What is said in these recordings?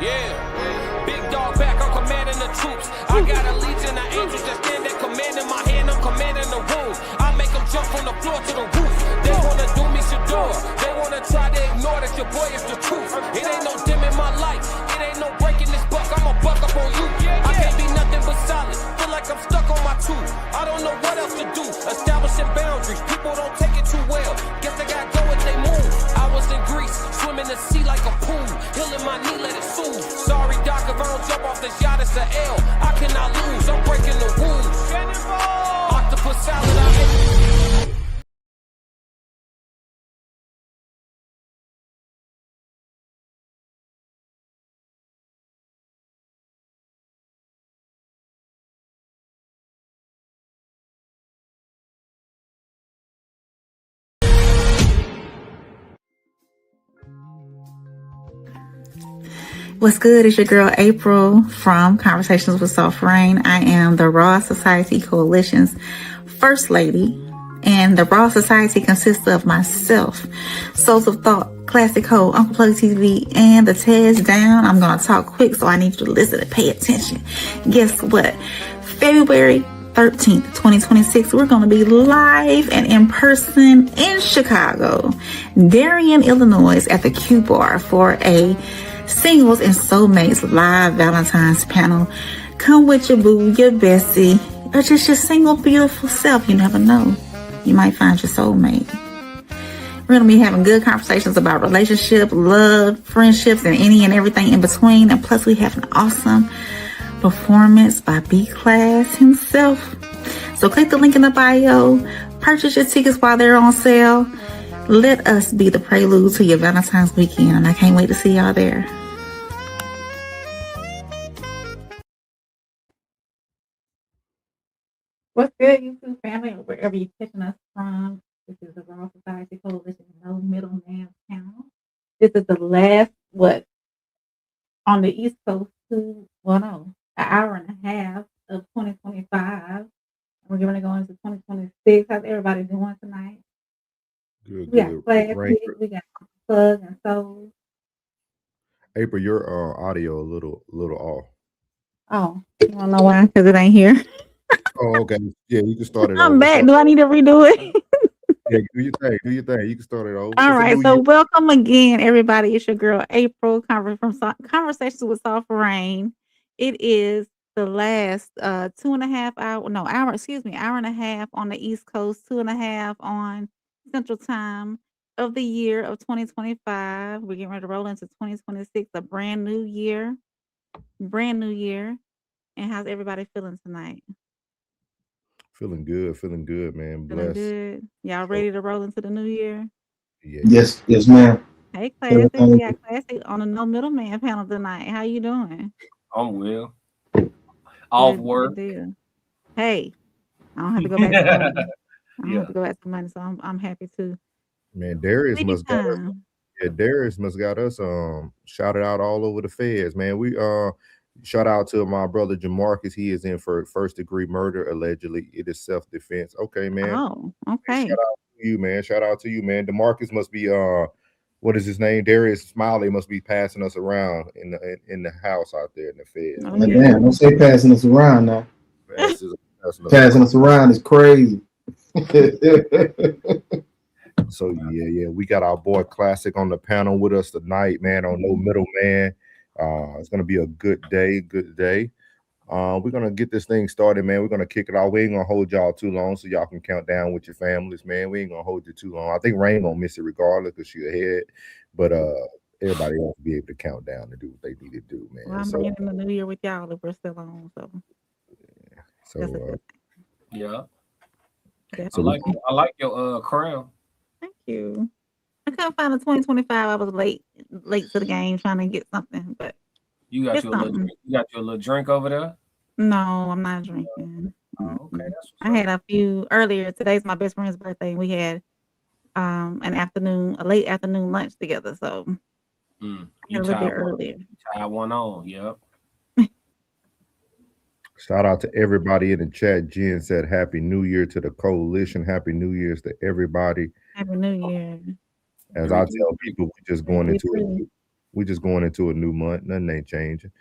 Yeah, big dog back, I'm commanding the troops. I got a legion of angels that stand at command in my hand, I'm commanding the room. I make them jump from the floor to the roof. They wanna do me Shador, they wanna try to ignore that your boy is the truth. It ain't no dim in my life, it ain't no breaking this buck, I'ma buck up on you. I can't be nothing but solid, feel like I'm stuck on my tooth. I don't know what else to do, establishing boundaries, people don't take it too well. Guess they gotta go if they move. I was in Greece, swimming the sea like a pool, healing my knee, let it soothe. Sorry doc, if I don't jump off this yacht, it's a L. I cannot lose, I'm breaking the rules. Octopus salad, I hate. What's good? It's your girl April from Conversations with Soft Rain. I am the Raw Society Coalition's First Lady, and the Raw Society consists of myself, Souls of Thought, Classic Ho, Uncle Plug TV, and the Ted's Down. I'm going to talk quick, so I need you to listen and pay attention. Guess what? February 13th, 2026, we're going to be live and in person in Chicago, Darien, Illinois, at the Q Bar for a Singles and Soulmates live Valentine's panel. Come with your boo, your bestie, or just your single beautiful self. You never know. You might find your soulmate. We're going to be having good conversations about relationship, love, friendships, and any and everything in between. And plus, we have an awesome performance by B-Class himself. So click the link in the bio. Purchase your tickets while they're on sale. Let us be the prelude to your Valentine's weekend, and I can't wait to see y'all there. What's good, YouTube family, or wherever you're catching us from? This is the Raw Society Coalition No Middleman panel. This is the last, on the East Coast, an hour and a half of 2025. We're going to go into 2026. How's everybody doing tonight? Good. We got Classic, we got Plug and Soul. April, your audio a little off. Oh, you want to know why? Because it ain't here. Oh, okay. Yeah, you can start it I'm over. back. Do I need to redo it? Yeah, do your thing. You can start it over. All right. So welcome again, everybody. It's your girl, April, from Conversations with Soft Rain. It is the last hour and a half on the East Coast, 2.5 on Central Time of the year of 2025. We're getting ready to roll into 2026, a brand new year. And how's everybody feeling tonight? Feeling good, man. Feeling good. Y'all ready to roll into the new year? Yeah. Yes, ma'am. Hey, Classic. We got Classic on the No Middleman panel tonight. How you doing? I'm well. Off work. Hey, I don't have to go back to money. I don't have to go back to money, so I'm happy too. Man, Darius must got us. Yeah, Darius must got us shouted out all over the feds, man. We shout out to my brother Jamarcus. He is in for first degree murder, allegedly. It is self-defense. Okay, man. Oh, okay. Shout out to you, man. Shout out to you, man. DeMarcus must be what is his name? Darius Smiley must be passing us around in the house out there in the feds. Oh, yeah. Damn, don't say passing us around now. Passing us around is crazy. So yeah, we got our boy Classic on the panel with us tonight, man, on No Middleman. It's gonna be a good day. We're gonna get this thing started, man. We're gonna kick it off. We ain't gonna hold y'all too long, so y'all can count down with your families, man. We ain't gonna hold you too long. I think Rain gonna miss it regardless because she ahead, but everybody wants to be able to count down and do what they need to do, man. Well, I'm beginning the new year with y'all if we're still on, so. Yeah. So I like your crown. Thank you. I couldn't find a 2025. I was late to the game trying to get something, but you got your little drink over there? No, I'm not drinking. Oh, okay. I had a few earlier. Today's my best friend's birthday, and we had a late afternoon lunch together. So you a little bit earlier. Try one on, yep. Shout out to everybody in the chat. Jen said, Happy New Year to the coalition. Happy New Year's to everybody. Happy New Year. As I tell people, we're just going into it. We just going into a new month. Nothing ain't changing.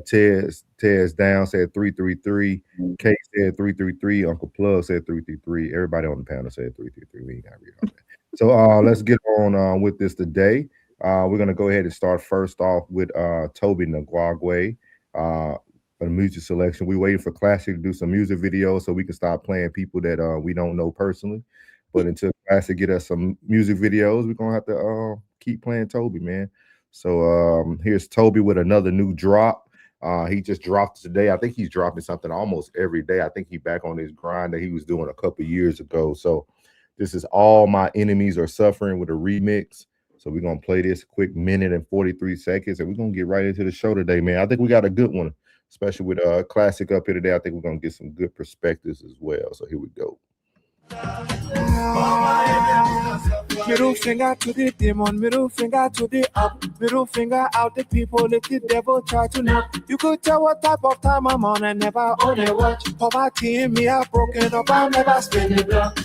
Ted's down said 333. Kate said 333. Uncle Plug said 333. Everybody on the panel said 333. We ain't got to read all that. So let's get on with this today. We're gonna go ahead and start first off with Toby Nagwagwe. For the music selection. We're waiting for Classic to do some music videos so we can start playing people that we don't know personally. But until Classic get us some music videos, we're gonna have to keep playing Toby, man. So here's Toby with another new drop. He just dropped today. I think he's dropping something almost every day. I think he's back on his grind that he was doing a couple years ago. So this is All My Enemies Are Suffering with a remix. So we're gonna play this quick minute and 43 seconds, and we're gonna get right into the show today, man. I think we got a good one, especially with Classic up here today. I think we're gonna get some good perspectives as well. So here we go. Middle finger to the demon, middle finger to the up, middle finger out the people if the devil try to knock. You could tell what type of time I'm on and never own a watch. Poverty in me, I've broken up, I'll never spend it block.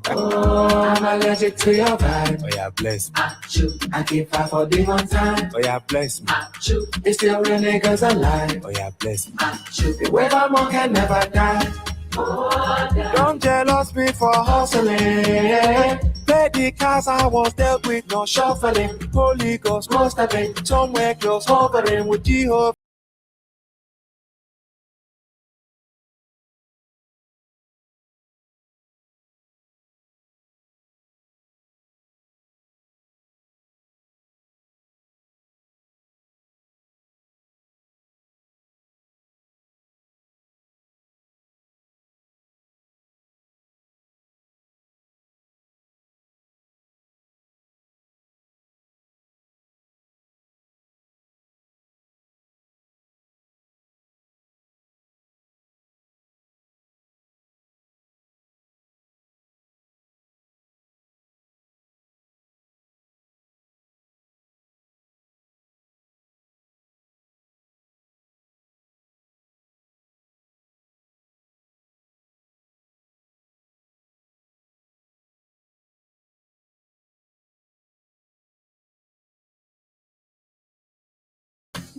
Oh, I'm allergic to your vibe. Oh yeah, bless me. I keep fight for demon time. Oh yeah, bless me. It's still real niggas alive. Oh yeah, bless me. The wave I'm on can never die. Don't jealous me for hustling. Pay the cars I was dealt with, no shuffling. Holy Ghost must have been somewhere close, hovering with Jehovah.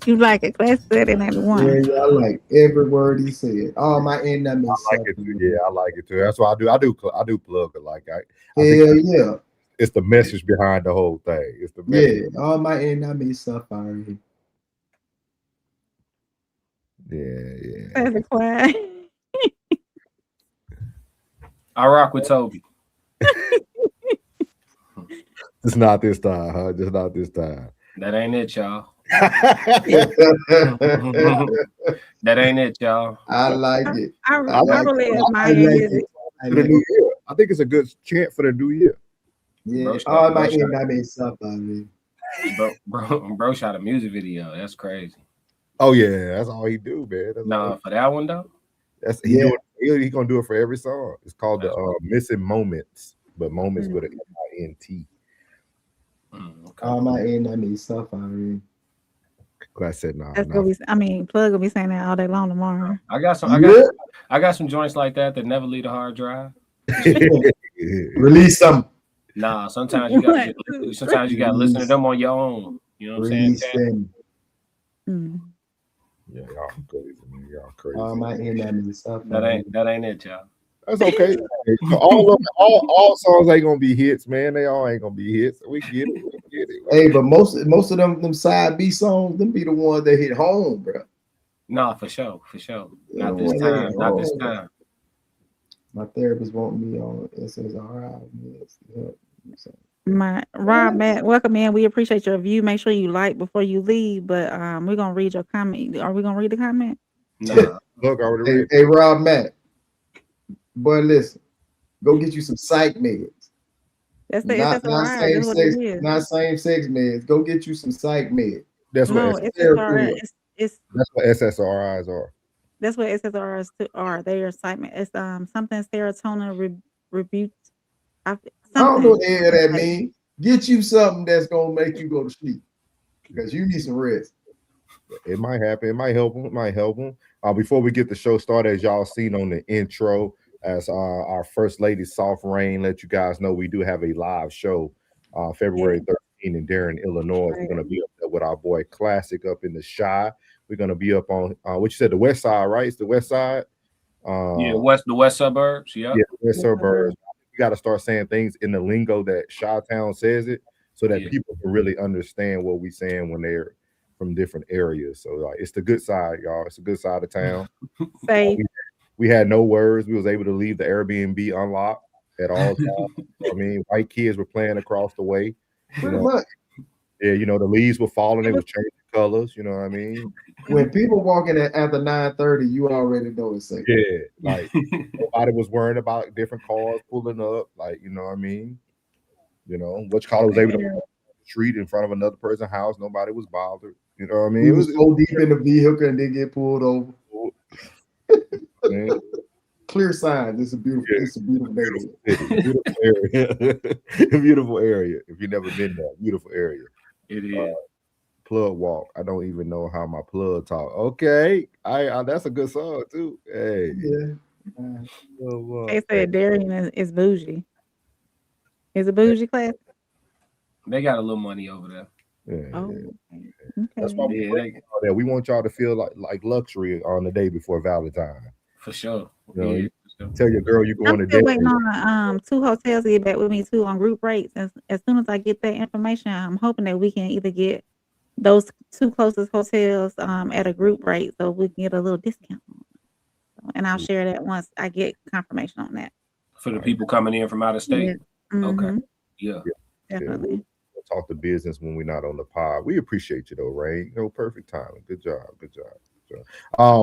You like it? Class said it ain't one. Yeah, I like every word he said. All my enemies. I like it too. Yeah, I like it too. That's why I do plug it. Like I Hell think yeah. it's the message behind the whole thing. It's the message. Yeah, all my enemies suffering. Yeah. That's a quiet. I rock with Toby. It's not this time, huh? Just not this time. That ain't it, y'all. That ain't it, y'all. I like it. I really admire music. For the new year. I think it's a good chant for the new year. Yeah, all my enemies suffering. Bro shot a music video. That's crazy. Oh yeah, that's all he do, man. Nah, for that one though. That's he gonna do it for every song. It's called the Missing Moments, but moments with an M-I-N-T. Okay. All my enemies suffering. Class said nah. That's gonna be. I mean, Plug will be saying that all day long tomorrow. I got some joints like that never leave a hard drive. Release them. Nah, sometimes you got to listen to them on your own. You know what I'm saying? Yeah, y'all crazy, man. Y'all crazy. All my enemies suffering. That ain't it, y'all. That's okay. all songs ain't gonna be hits, man. They all ain't gonna be hits. We get it. Hey, but most of them side B songs, them be the ones that hit home, bro. Nah, for sure. Not this time. My therapist want me on SSRI. My Rob, Matt, welcome in. We appreciate your view. Make sure you like before you leave. But we're gonna read your comment. Are we gonna read the comment? Nah. Look, I already read. Hey, Rob, Matt. Boy, listen. Go get you some psych meds. That's the not SSRI. same sex meds. Go get you some psych meds. That's what SSRI that's what SSRIs are. That's what SSRIs are. They are excitement. It's something serotonin rebuke. I don't know what the hell that means. Get you something that's gonna make you go to sleep because you need some rest. It might happen. It might help them. Before we get the show started, as y'all seen on the intro, as our first lady Soft Rain let you guys know, we do have a live show February in Darren, Illinois. We're going to be up there with our boy Classic up in the Chi. We're going to be up on what you said, the west side, right? It's the west side. The west suburbs. Yeah, the west suburbs. You got to start saying things in the lingo that Chi-Town says it, so that people can really understand what we're saying when they're from different areas. So like, it's the good side, y'all. It's the good side of town. We had no words. We was able to leave the Airbnb unlocked at all times. I mean, white kids were playing across the way. Pretty much. Yeah, the leaves were falling. They were changing colors. You know what I mean? When people walking after 9:30, you already know it's safe. Yeah, like nobody was worrying about different cars pulling up. Like, you know what I mean? Which car was able to walk the street in front of another person's house. Nobody was bothered. You know what I mean? It was so deep in the vehicle and they get pulled over. Clear signs. It's a beautiful neighborhood. Beautiful area. Beautiful area. If you've never been there, beautiful area. It is. Plug walk. I don't even know how my plug talk. Okay, I that's a good song too. Hey, They said Darien is bougie. Is it bougie class? They got a little money over there. Yeah, okay. That's why we want y'all to feel like luxury on the day before Valentine. For sure. Tell your girl you're going I'm to still date. waiting on 2 hotels to get back with me too on group rates. As soon as I get that information, I'm hoping that we can either get those 2 closest hotels at a group rate so we can get a little discount. And I'll share that once I get confirmation on that. For the people coming in from out of state? Yeah. Mm-hmm. Okay. Yeah. Definitely. We'll talk the business when we're not on the pod. We appreciate you though, Ray. Perfect timing. Good job.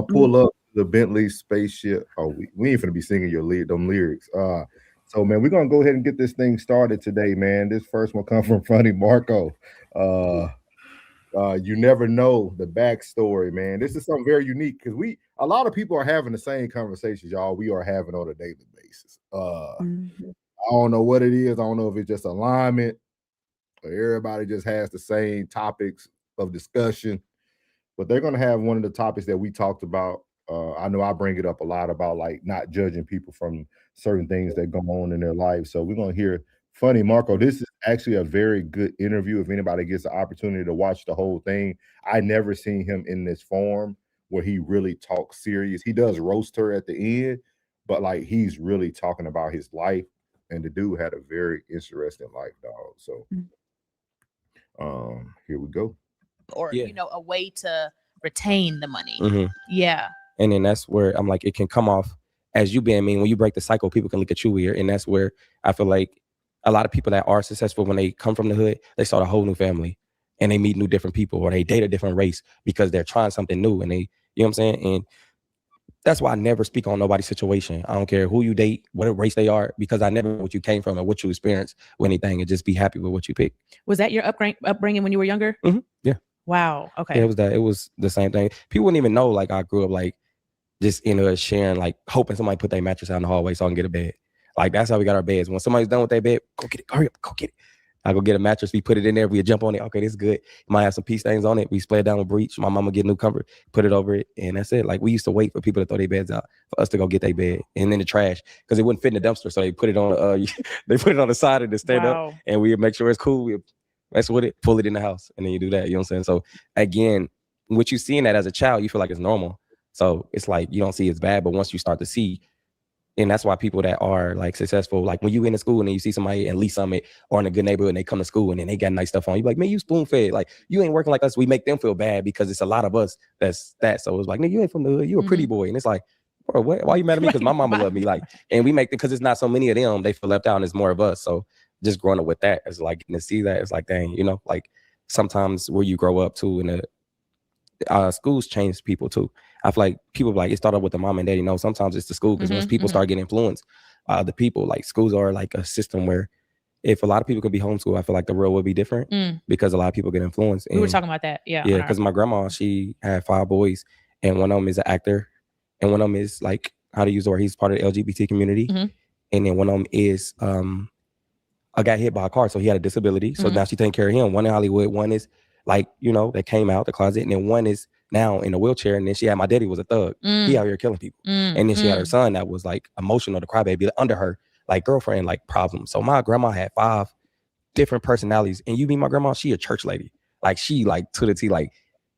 Pull up the Bentley spaceship. Oh, we ain't finna be singing them lyrics. So man, we're gonna go ahead and get this thing started today, man. This first one comes from Funny Marco. You never know the backstory, man. This is something very unique because a lot of people are having the same conversations, y'all. We are having on a daily basis. I don't know what it is. I don't know if it's just alignment or everybody just has the same topics of discussion, but they're gonna have one of the topics that we talked about. I know I bring it up a lot about like not judging people from certain things that go on in their life. So we're gonna hear Funny Marco. This is actually a very good interview. If anybody gets the opportunity to watch the whole thing, I never seen him in this form where he really talks serious. He does roast her at the end, but like he's really talking about his life. And the dude had a very interesting life, dog. So here we go. Or a way to retain the money. Yeah. And then that's where I'm like, it can come off as you being mean. When you break the cycle, people can look at you weird. And that's where I feel like a lot of people that are successful, when they come from the hood, they start a whole new family and they meet new different people, or they date a different race because they're trying something new. And they, you know what I'm saying? And that's why I never speak on nobody's situation. I don't care who you date, what race they are, because I never know what you came from and what you experienced or anything, and just be happy with what you pick. Was that your upbringing when you were younger? Yeah. Wow. Okay. Yeah, it was that. It was the same thing. People wouldn't even know, like, I grew up like just in a sharing, like hoping somebody put their mattress out in the hallway so I can get a bed. Like, that's how we got our beds. When somebody's done with their bed, go get it. Hurry up, go get it. I go get a mattress. We put it in there. We jump on it. Okay, this is good. Might have some pee stains on it. We spray it down with bleach. My mama get a new cover, put it over it, and that's it. Like, we used to wait for people to throw their beds out for us to go get their bed, and then the trash, because it wouldn't fit in the dumpster. So they put it on. They put it on the side of the stand up, and we make sure it's cool. We mess with it, pull it in the house, and then you do that. You know what I'm saying? So again, what you seeing that as a child, you feel like it's normal. So it's like you don't see it's bad, but once you start to see. And that's why people that are like successful, like when you in the school and then you see somebody in Lee Summit or in a good neighborhood and they come to school and then they got nice stuff on, you like, man, you spoon fed. Like, you ain't working like us. We make them feel bad because it's a lot of us that's that. So it's like, no, you ain't from the hood. You a pretty boy. And it's like, bro, what? Why you mad at me? Because my mama love me. Like, and we make it because it's not so many of them. They feel left out and it's more of us. So just growing up with that, it's like getting to see that. It's like, dang, you know, like sometimes where you grow up too, and the schools change people too. I feel like people like it started with the mom and daddy. No, sometimes it's the school, because once people start getting influenced, the people, like, schools are like a system where if a lot of people could be homeschooled, I feel like the world would be different because a lot of people get influenced. We were talking about that. Yeah. Yeah. Because my grandma, she had 5 boys, and one of them is an actor, and one of them is like, how to use the word, he's part of the LGBT community. And then one of them is I got hit by a car, so he had a disability. So now she's taking care of him. One in Hollywood, one is like, you know, that came out the closet, and then one is now in a wheelchair. And then she had my daddy was a thug. He out here killing people. And then she had her son that was like emotional, the crybaby under her, like girlfriend, like problem. So my grandma had 5 different personalities. And you meet my grandma, she a church lady. Like she like to the T, like,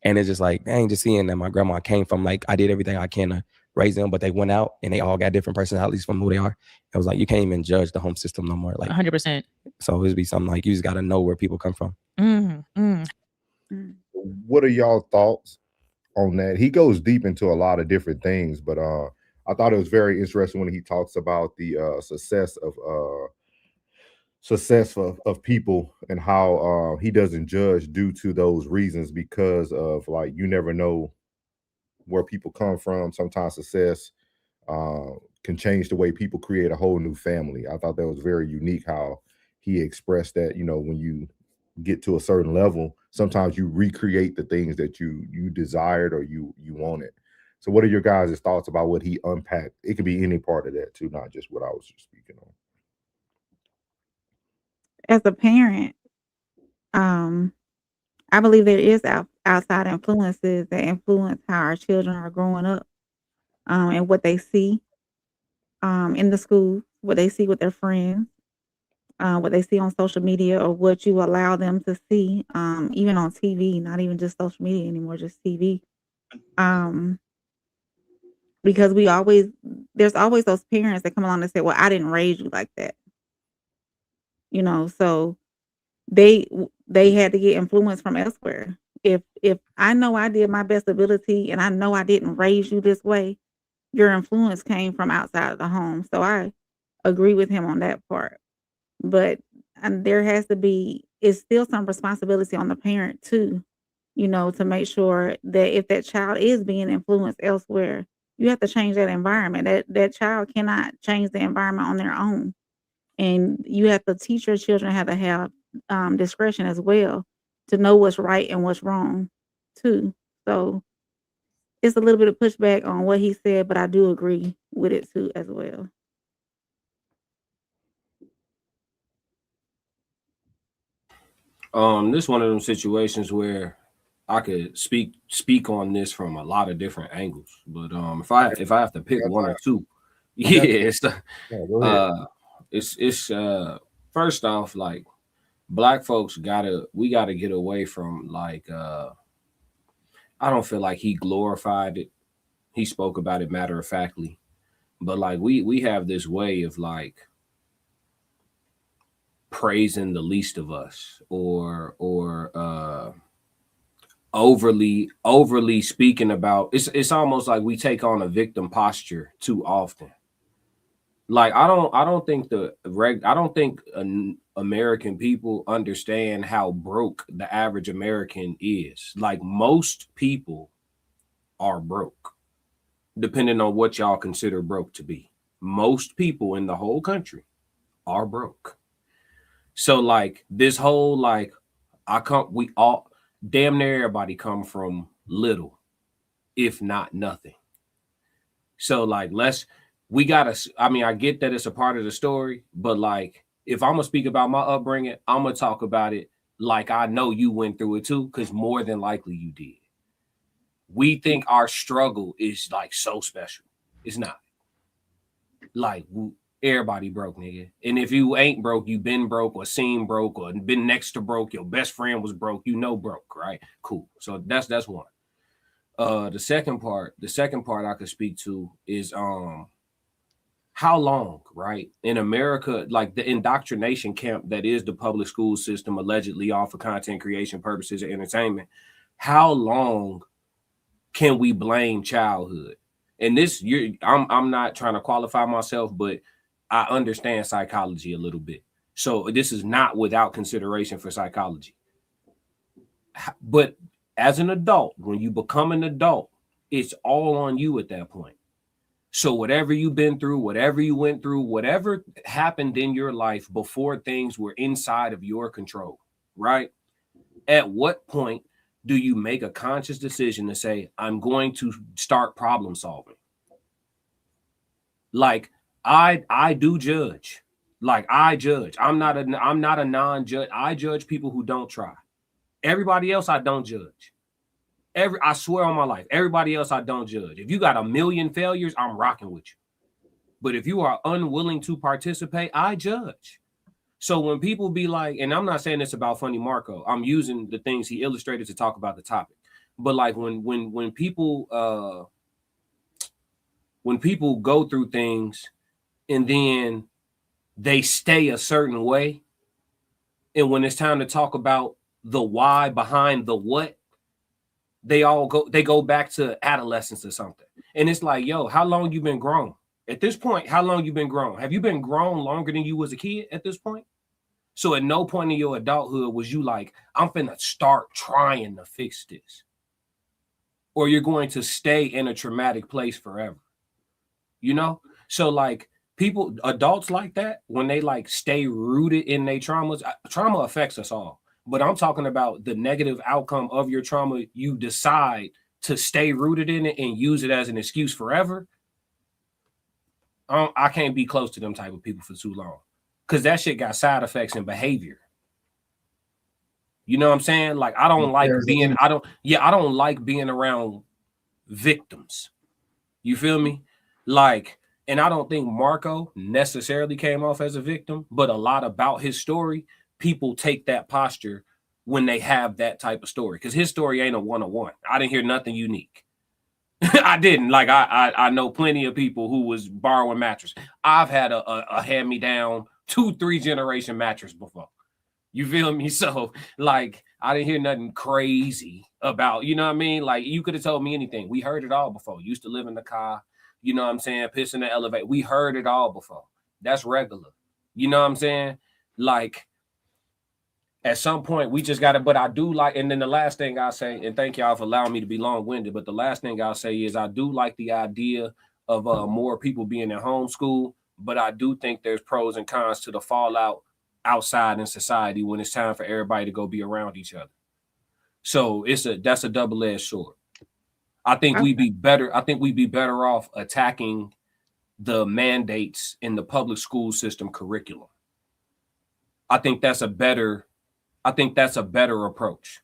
and it's just like, dang, just seeing that my grandma came from, like, I did everything I can to raise them, but they went out and they all got different personalities from who they are. It was like, you can't even judge the home system no more. Like 100%. So it'd be something like, you just got to know where people come from. What are y'all thoughts on that? He goes deep into a lot of different things, but I thought it was very interesting when he talks about the success of people and how he doesn't judge due to those reasons, because of, like, you never know where people come from. Sometimes success can change the way people create a whole new family. I thought that was very unique how he expressed that, you know, when you get to a certain level, sometimes you recreate the things that you desired or you wanted. So what are your guys' thoughts about what he unpacked? It could be any part of that too, not just what I was just speaking on. As a parent, I believe there is outside influences that influence how our children are growing up, and what they see in the school, what they see with their friends, what they see on social media, or what you allow them to see, even on TV, not even just social media anymore, just TV. Because there's always those parents that come along and say, well, I didn't raise you like that. You know, so they had to get influence from elsewhere. If I know I did my best ability and I know I didn't raise you this way, your influence came from outside of the home. So I agree with him on that part. But there has to be, it's still some responsibility on the parent too, you know, to make sure that if that child is being influenced elsewhere, you have to change that environment. That child cannot change the environment on their own. And you have to teach your children how to have discretion as well, to know what's right and what's wrong too. So it's a little bit of pushback on what he said, but I do agree with it too as well. This is one of them situations where I could speak on this from a lot of different angles, but if I have to pick one or two, it's first off, like, Black folks we gotta get away from, like, I don't feel like he glorified it. He spoke about it matter of factly, but like we have this way of, like, praising the least of us, or overly speaking about, it's almost like we take on a victim posture too often. Like, I don't think American people understand how broke the average American is. Like, most people are broke, depending on what y'all consider broke to be. Most people in the whole country are broke. So, like, this whole, like, we all, damn near everybody come from little, if not nothing. So, like, I get that it's a part of the story, but, like, if I'm gonna speak about my upbringing, I'm gonna talk about it like I know you went through it too, because more than likely you did. We think our struggle is, like, so special. It's not. Like, everybody broke, nigga. And if you ain't broke, you been broke or seen broke or been next to broke, your best friend was broke, you know broke, right? Cool. So that's one. The second part I could speak to is how long, right? In America, like, the indoctrination camp that is the public school system, allegedly all for content creation purposes and entertainment, how long can we blame childhood? And this, I'm not trying to qualify myself, but I understand psychology a little bit. So this is not without consideration for psychology. But as an adult, when you become an adult, it's all on you at that point. So whatever you've been through, whatever you went through, whatever happened in your life before things were inside of your control, right? At what point do you make a conscious decision to say, I'm going to start problem solving? Like, I do judge. Like, I judge. I'm not a non-judge. I judge people who don't try. Everybody else I don't judge. I swear on my life, everybody else I don't judge. If you got a million failures, I'm rocking with you. But if you are unwilling to participate, I judge. So when people be like, and I'm not saying this about Funny Marco, I'm using the things he illustrated to talk about the topic. But like when people go through things and then they stay a certain way, and when it's time to talk about the why behind the what, they go back to adolescence or something. And it's like, yo, how long you been grown? At this point, how long you been grown? Have you been grown longer than you was a kid at this point? So at no point in your adulthood was you like, I'm finna start trying to fix this. Or you're going to stay in a traumatic place forever. You know? So like people, adults like that, when they like stay rooted in their traumas, trauma affects us all. But I'm talking about the negative outcome of your trauma. You decide to stay rooted in it and use it as an excuse forever. I can't be close to them type of people for too long. Because that shit got side effects and behavior. You know what I'm saying? Like I don't like being around victims. You feel me? Like, and I don't think Marco necessarily came off as a victim, but a lot about his story, people take that posture when they have that type of story. Because his story ain't a one-on-one. I didn't hear nothing unique. I didn't. Like I know plenty of people who was borrowing mattress. I've had a hand-me-down 2-3 generation mattress before. You feel me? So like I didn't hear nothing crazy about, you know what I mean? Like you could have told me anything. We heard it all before. Used to live in the car, you know what I'm saying? Piss in the elevator. We heard it all before. That's regular. You know what I'm saying? Like at some point we just got to, but I do like, and then the last thing I'll say, and thank y'all for allowing me to be long-winded, but the last thing I'll say is I do like the idea of more people being in homeschool, but I do think there's pros and cons to the fallout outside in society when it's time for everybody to go be around each other. So that's a double-edged sword. I think we'd be better off attacking the mandates in the public school system curriculum. I think that's a better approach.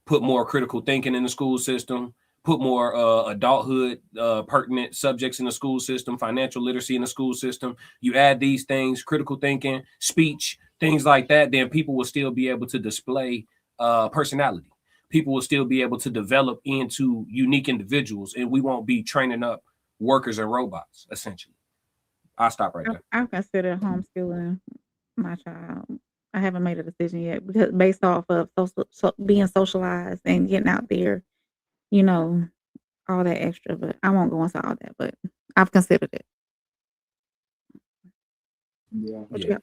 Put more critical thinking in the school system, put more adulthood pertinent subjects in the school system, financial literacy in the school system. You add these things, critical thinking, speech, things like that, then people will still be able to display personality. People will still be able to develop into unique individuals, and we won't be training up workers and robots, essentially. I'll stop right there. I consider homeschooling my child. I haven't made a decision yet because based off of being socialized and getting out there, you know, all that extra, but I won't go into all that, but I've considered it.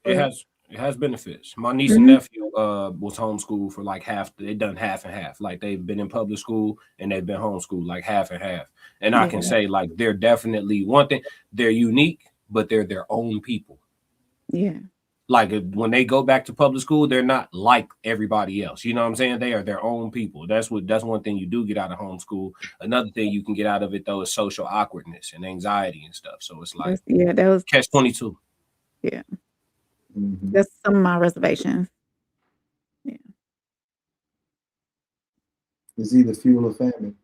It has benefits. My niece and nephew was homeschooled for like half. They done half and half. Like they've been in public school and they've been homeschooled like half and half. And I can say like they're definitely one thing. They're unique, but they're their own people. Yeah. Like when they go back to public school, they're not like everybody else. You know what I'm saying? They are their own people. That's one thing you do get out of homeschool. Another thing you can get out of it though is social awkwardness and anxiety and stuff. So it's like that was catch-22. Yeah. That's some of my reservations. Yeah. It's either fuel or famine.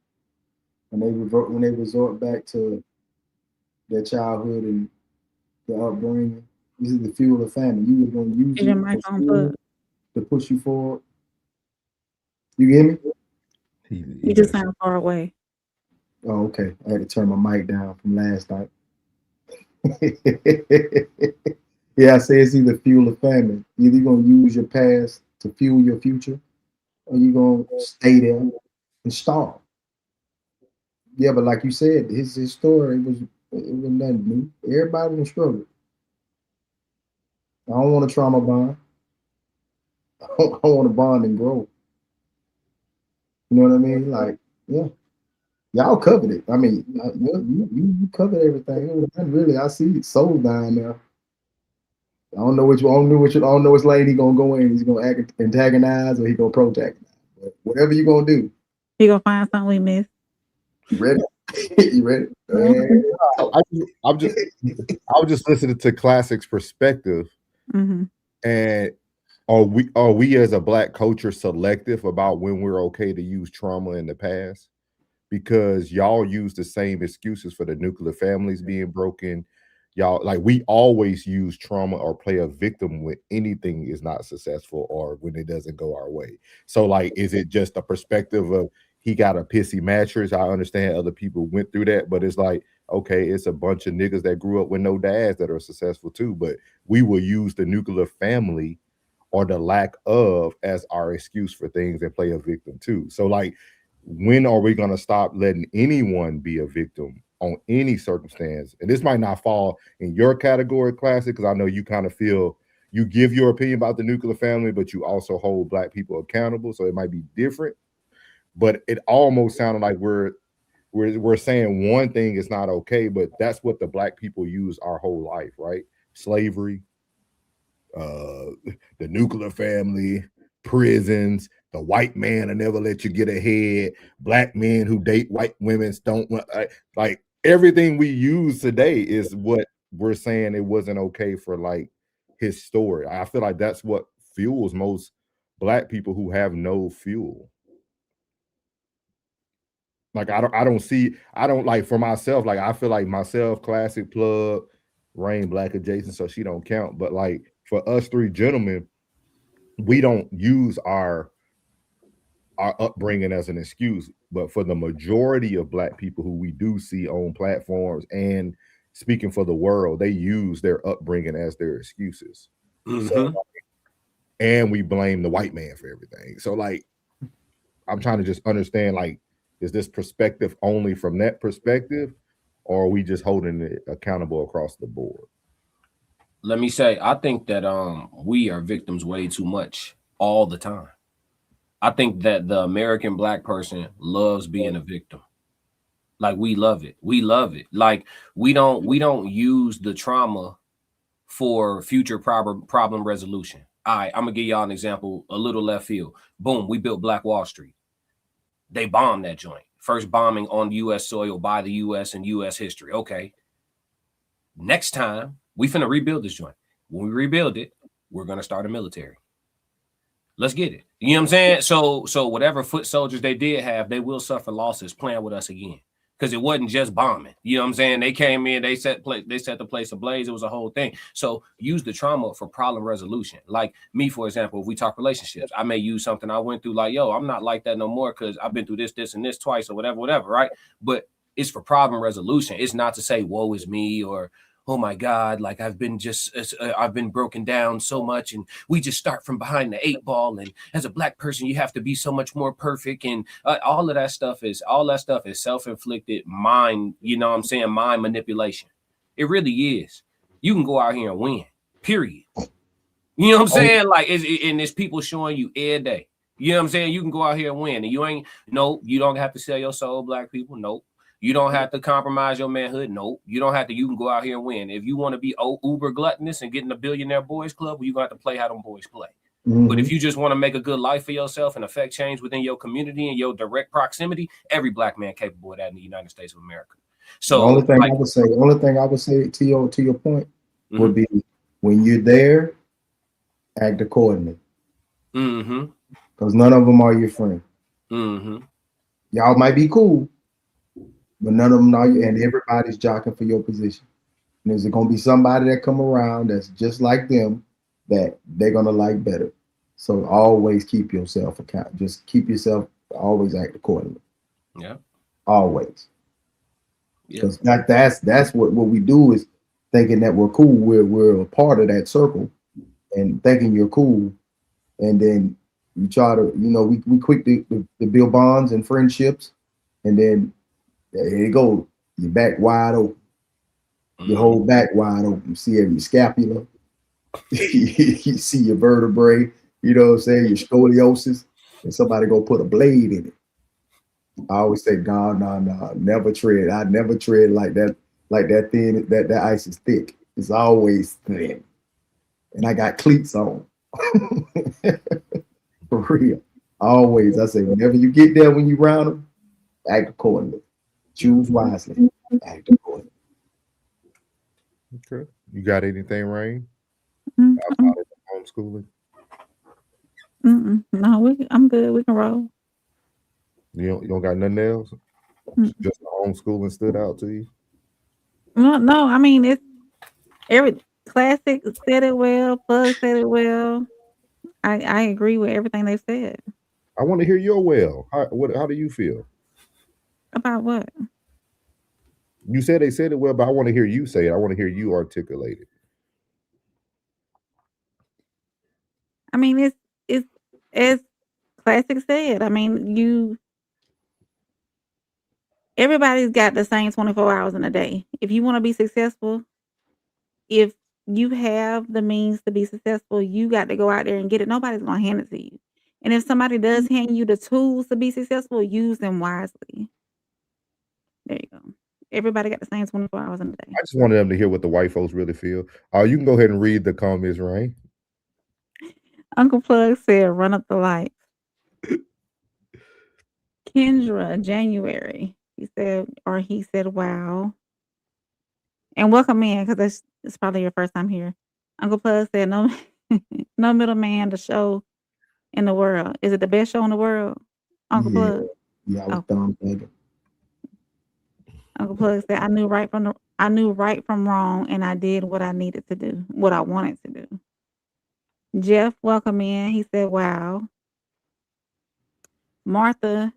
When they resort back to their childhood and their upbringing, this is the fuel or famine. You were going to use it to push you forward. You hear me? You just sound far away. Oh, okay. I had to turn my mic down from last night. Yeah, I say it's either fuel or famine. Either you're going to use your past to fuel your future, or you're going to stay there and starve. Yeah, but like you said, his story was nothing new. Everybody in the struggle. I don't want a trauma bond. I want to bond and grow. You know what I mean? Like, yeah. Y'all covered it. I mean, you covered everything. Really, I see soul dying now. I don't know which lane he gonna go in. He's gonna antagonize or he gonna protagonize. But whatever you gonna do, he gonna find something we missed. You ready? You ready? I was just listening to Classic's perspective, and are we as a Black culture selective about when we're okay to use trauma in the past? Because y'all use the same excuses for the nuclear families being broken. y'all, like, we always use trauma or play a victim when anything is not successful or when it doesn't go our way. So, like, is it just a perspective of he got a pissy mattress? I understand other people went through that, but it's like, okay, it's a bunch of niggas that grew up with no dads that are successful too, but we will use the nuclear family or the lack of as our excuse for things and play a victim too. So, like, when are we going to stop letting anyone be a victim on any circumstance? And this might not fall in your category, Classic, because I know you kind of feel you give your opinion about the nuclear family, but you also hold Black people accountable, so it might be different. But it almost sounded like we're saying one thing is not okay, but that's what the Black people use our whole life, right? Slavery, the nuclear family, prisons, the white man will never let you get ahead, Black men who date white women don't want, like, everything we use today is what we're saying it wasn't okay for, like, his story. I feel like that's what fuels most Black people who have no fuel. Like, I don't like, for myself, like, I feel like myself, Classic, Plug, Rain, Black adjacent, so she don't count. But, like, for us three gentlemen, we don't use our upbringing as an excuse. But for the majority of Black people who we do see on platforms and speaking for the world, they use their upbringing as their excuses. So, and we blame the white man for everything. So, like, I'm trying to just understand, like, is this perspective only from that perspective, or are we just holding it accountable across the board? Let me say, I think that we are victims way too much all the time. I think that the American Black person loves being a victim. Like, we love it. We love it. Like, we don't use the trauma for future problem resolution. All right, I'm gonna give y'all an example, a little left field. Boom, we built Black Wall Street. They bombed that joint. First bombing on U.S. soil by the U.S. and U.S. history. Okay. Next time, we finna rebuild this joint. When we rebuild it, we're gonna start a military. Let's get it. You know what I'm saying? So whatever foot soldiers they did have, they will suffer losses playing with us again. Because it wasn't just bombing. You know what I'm saying? They came in, they set the place ablaze. It was a whole thing. So use the trauma for problem resolution. Like me, for example, if we talk relationships, I may use something I went through, like, yo, I'm not like that no more because I've been through this, and this twice, or whatever, right? But it's for problem resolution. It's not to say, woe is me, or, oh my God, like I've been broken down so much, and we just start from behind the 8 ball. And as a Black person, you have to be so much more perfect. And all that stuff is self-inflicted mind, you know what I'm saying? Mind manipulation. It really is. You can go out here and win, period. You know what I'm saying? Like, and there's people showing you every day. You know what I'm saying? You can go out here and win, and you don't have to sell your soul, Black people. Nope. You don't have to compromise your manhood. Nope. You don't have to. You can go out here and win. If you want to be uber gluttonous and get in the billionaire boys club, well, you're going to have to play how them boys play. But if you just want to make a good life for yourself and affect change within your community and your direct proximity, every Black man capable of that in the United States of America. So the only thing I would say to your point would be, when you're there, act accordingly. Because none of them are your friend. Y'all might be cool, but none of them are you, and everybody's jockeying for your position. And there's going to be somebody that come around that's just like them that they're going to like better. So always keep yourself account. Just keep yourself, always act accordingly. Yeah. Always. Because that's what we do, is thinking that we're cool. We're a part of that circle and thinking you're cool. And then you try to, we quick to build bonds and friendships. And then there you go. Your back wide open. Your whole back wide open. You see every scapula. You see your vertebrae. You know what I'm saying? Your scoliosis. And somebody go put a blade in it. I always say, no, never tread. I never tread like that thin. That ice is thick. It's always thin. And I got cleats on. For real. Always. I say, whenever you get there, when you round them, act accordingly. Choose wisely. Act accordingly. Okay. You got anything, Rain? Outside of homeschooling? No, I'm good. We can roll. You don't got nothing else? Just the homeschooling stood out to you? No, I mean, Every classic said it well. Plug said it well. I agree with everything they said. I want to hear your well. How do you feel? About what? You said they said it well, but I want to hear you say it. I want to hear you articulate it. I mean, it's as classic said. I mean, everybody's got the same 24 hours in a day. If you want to be successful, if you have the means to be successful, you got to go out there and get it. Nobody's gonna hand it to you. And if somebody does hand you the tools to be successful, use them wisely. There you go. Everybody got the same 24 hours in a day. I just wanted them to hear what the white folks really feel. You can go ahead and read the comments, Rain. Uncle Plug said, "Run up the lights." Kendra, January. He said, "Wow." And welcome in, because it's probably your first time here. Uncle Plug said, "No, no middleman. The show in the world. Is it the best show in the world?" Uncle Plug. Yeah, I was dumb thinking. Uncle Plug said, I knew right from wrong, and I did what I needed to do, what I wanted to do." Jeff, welcome in. He said, "Wow." Martha,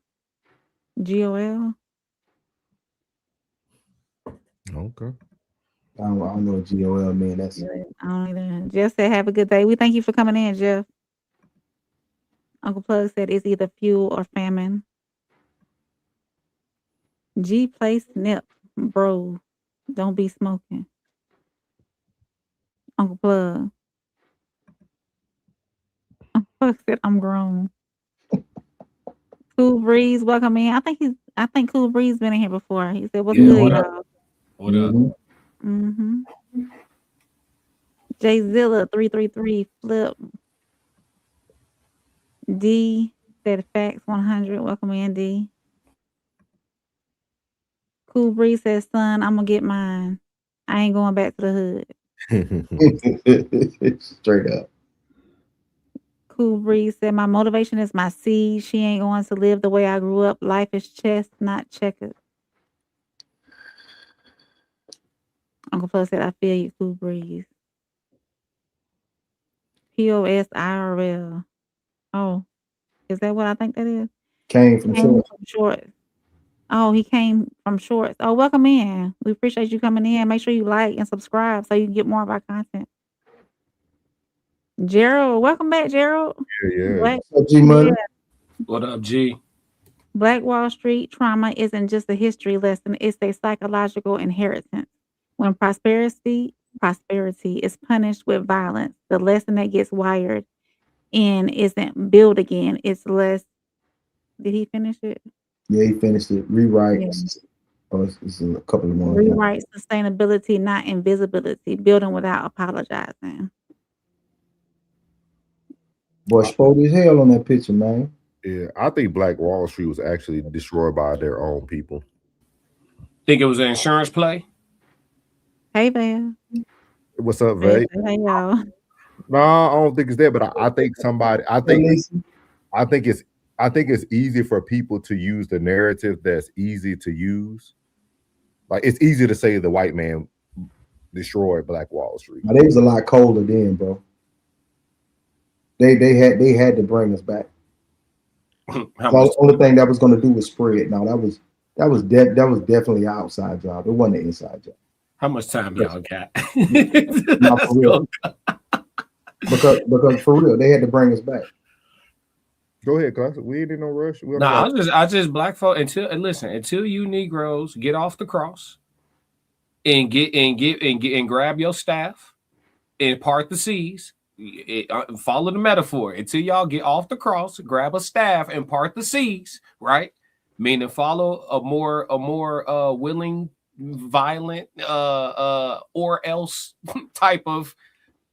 GOL. Okay. I don't know what GOL mean. That's I don't either. Jeff said, "Have a good day." We thank you for coming in, Jeff. Uncle Plug said, "It's either fuel or famine." G play snip, bro. Don't be smoking. Uncle Plug. Uncle Plug said, "I'm grown." Cool Breeze, welcome in. I think Cool Breeze been in here before. He said, "What's good, what y'all?" up? What up? Mm-hmm. Jzilla 333 flip. D said facts 100. Welcome in, D. Cool Breeze says, "Son, I'm gonna get mine. I ain't going back to the hood." straight up. Cool Breeze said, "My motivation is my seed. She ain't going to live the way I grew up. Life is chess, not checkers." Uncle Plus said, "I feel you, Cool Breeze." POS IRL. Oh, is that what I think that is? Came from Shorts. Oh, he came from Shorts. Oh, welcome in. We appreciate you coming in. Make sure you like and subscribe so you can get more of our content. Gerald, welcome back, Gerald. Yeah. What's up, G Money? What up, G? Black Wall Street trauma isn't just a history lesson, it's a psychological inheritance. When prosperity is punished with violence, the lesson that gets wired in isn't built again, it's less. Did he finish it? Yeah, he finished it. Rewrite. Yeah. Oh, it's a couple of more. Rewrite sustainability, not invisibility. Building without apologizing. Boy, spoiled as hell on that picture, man. Yeah, I think Black Wall Street was actually destroyed by their own people. Think it was an insurance play? Hey, Val. What's up, Vay? Hey, y'all. No, I don't think it's there, but I think somebody. I think it's easy for people to use the narrative that's easy to use. Like, it's easy to say the white man destroyed Black Wall Street. Now, they was a lot colder then, bro. They had to bring us back. The only thing that was going to do was spread. Now that was definitely an outside job. It wasn't an inside job. How much time y'all got? Not for real. because for real, they had to bring us back. Go ahead, cuz we ain't in no rush. I just black folk until you Negroes get off the cross and grab your staff and part the seas. Follow the metaphor. Until y'all get off the cross, grab a staff and part the seas, right? Meaning follow a more willing, violent, or else type of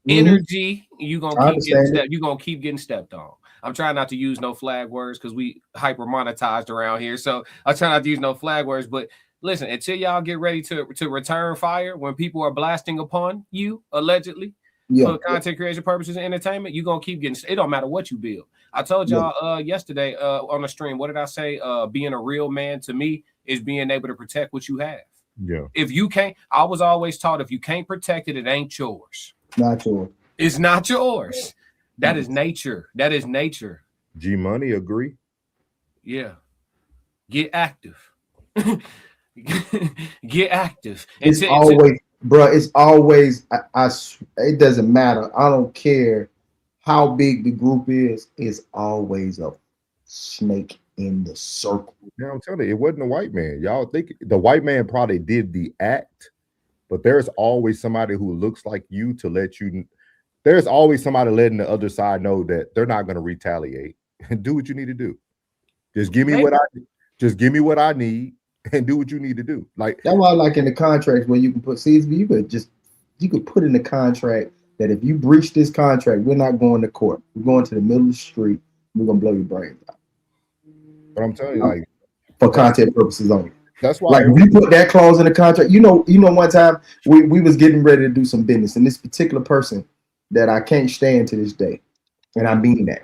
energy. You're gonna keep getting stepped on. I'm trying not to use no flag words because we hyper monetized around here. So I try not to use no flag words. But listen, until y'all get ready to return fire when people are blasting upon you, allegedly, for content creation purposes and entertainment, you're gonna keep getting. It don't matter what you build. I told y'all yesterday on the stream. What did I say? Being a real man to me is being able to protect what you have. Yeah. If you can't, I was always taught if you can't protect it, it ain't yours. Not yours. It's not yours. That is nature. That is nature. G Money agree. Yeah. Get active. Get active. And It's always, bro. It's always. It doesn't matter. I don't care how big the group is. It's always a snake in the circle. Now I'm telling you, it wasn't a white man. Y'all think the white man probably did the act, but there's always somebody who looks like you to let you. There's always somebody letting the other side know that they're not going to retaliate. Do what you need to do. Just give me what I. Just give me what I need and do what you need to do. Like that's why I like in the contracts where you can put you could put in the contract that if you breach this contract, we're not going to court. We're going to the middle of the street. We're gonna blow your brains out. But I'm telling you, like for content purposes only. That's why like if you put that clause in the contract, you know, one time we was getting ready to do some business, and this particular person that I can't stand to this day, and I mean that,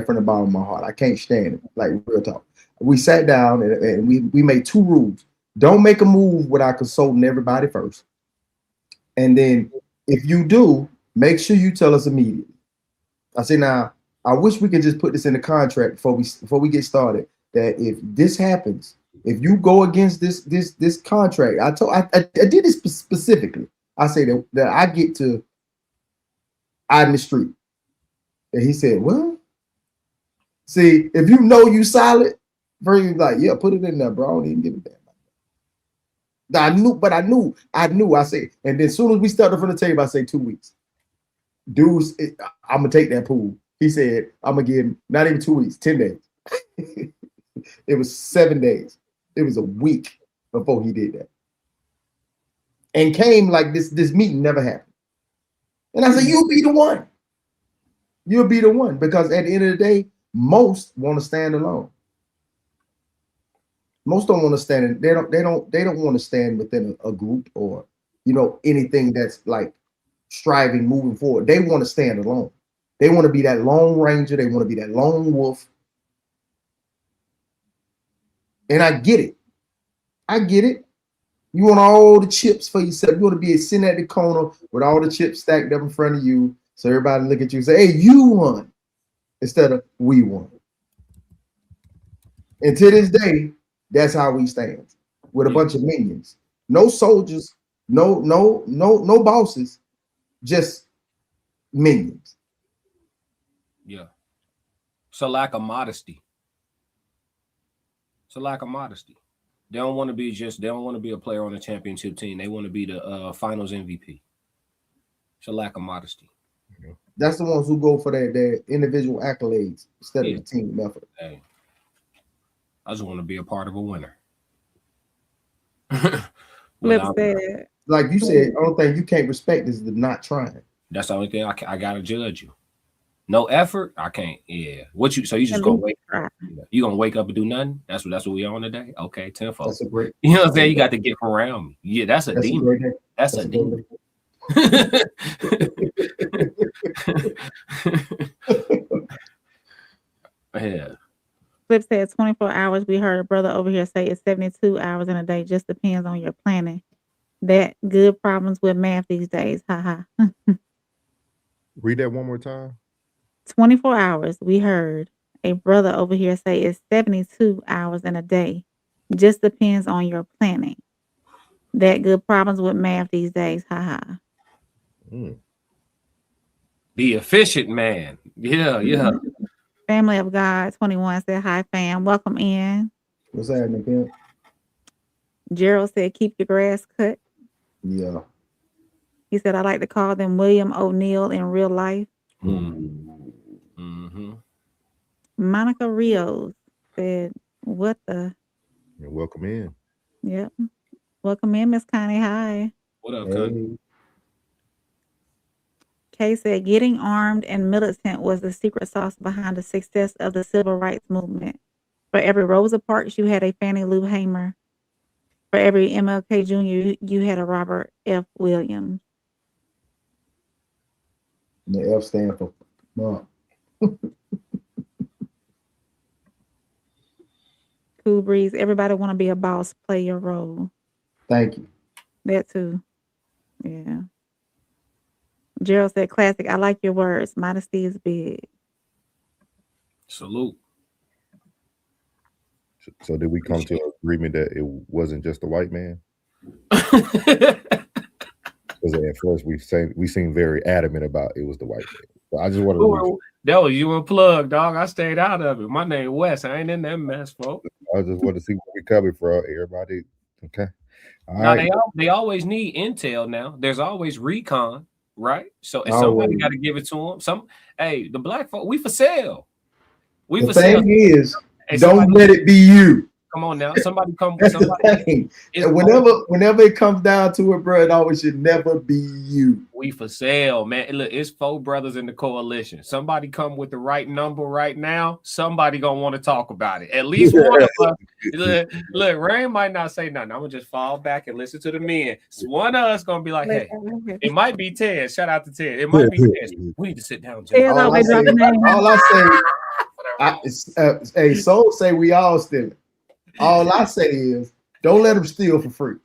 from the bottom of my heart. I can't stand it, like real talk. We sat down and we made 2 rules. Don't make a move without consulting everybody first. And then if you do, make sure you tell us immediately. I say, now, I wish we could just put this in the contract before we get started, that if this happens, if you go against this contract, I did this specifically. I say that I get to out in the street. And he said, what? See, if you know you solid, Virgil's like, yeah, put it in there, bro. I don't even give a damn. I knew. I say, and then as soon as we started from the table, I say 2 weeks. Dudes, I'm gonna take that pool. He said, I'm gonna give him not even 2 weeks, 10 days. It was 7 days. It was a week before he did that. And came like this meeting never happened. And I said, you'll be the one. You'll be the one, because at the end of the day, most want to stand alone. Most don't want to stand. They don't want to stand within a group or, you know, anything that's like striving, moving forward. They want to stand alone. They want to be that lone ranger. They want to be that lone wolf. And I get it. You want all the chips for yourself. You want to be sitting at the corner with all the chips stacked up in front of you, so everybody look at you and say, hey, you won, instead of we won. And to this day, that's how we stand, with a bunch of minions. No soldiers, no bosses, just minions. Yeah. It's a lack of modesty. They don't want to be a player on a championship team. They want to be the finals MVP. It's a lack of modesty. That's the ones who go for their individual accolades instead of the team effort. Hey, I just want to be a part of a winner. Like you said, the only thing you can't respect is the not trying. That's the only thing I gotta judge you. No effort, I can't. Yeah. So you just gonna wake up? You gonna wake up and do nothing? That's what we on today. Okay, tenfold. That's a great. You know what I'm saying? You got to get from around me. Yeah, that's a demon. That's a demon. Yeah. Flip said 24 hours. We heard a brother over here say it's 72 hours in a day. Just depends on your planning. That good problems with math these days. Haha. Read that one more time. 24 hours. We heard a brother over here say it's 72 hours in a day. Just depends on your planning. That good problems with math these days. Haha. The efficient man. Yeah. Family of God 21 said, hi, fam. Welcome in. What's happening, Pimp? Gerald said, keep your grass cut. Yeah. He said, I like to call them William O'Neill in real life. Mm-hmm. Monica Rios said, what the? And welcome in. Yep. Welcome in, Miss Connie. Hi. What up, Connie? Kay said, getting armed and militant was the secret sauce behind the success of the civil rights movement. For every Rosa Parks, you had a Fannie Lou Hamer. For every MLK Jr., you had a Robert F. Williams. The F stand for mom. Cool Breeze. Everybody want to be a boss. Play your role. Thank you. That too. Yeah. Gerald said, classic. I like your words. Modesty is big. Salute. So did we come to an agreement that it wasn't just the white man? Because at first we seemed very adamant about it was the white man. So I just wanted to that was you and Plug, dog. I stayed out of it. My name Wes. I ain't in that mess, folks. I just wanted to see where we coming from. Everybody, okay. Now they always need intel. Now there's always recon, right? So and somebody got to give it to them. The black folk, we for sale. We the for sale. thing is, don't let it be you. Come on now, somebody come. That's the thing. And whenever it comes down to it, bro, it always should never be you. We for sale, man. Look, it's 4 brothers in the coalition. Somebody come with the right number right now. Somebody gonna want to talk about it. At least one of us. Look, Rain might not say nothing. I'm gonna just fall back and listen to the men. So one of us gonna be like, hey, it might be Ted. Shout out to Ted. It might be Ted. We need to sit down. All I say, Soul say we all stealing. All I say is, don't let him steal for free.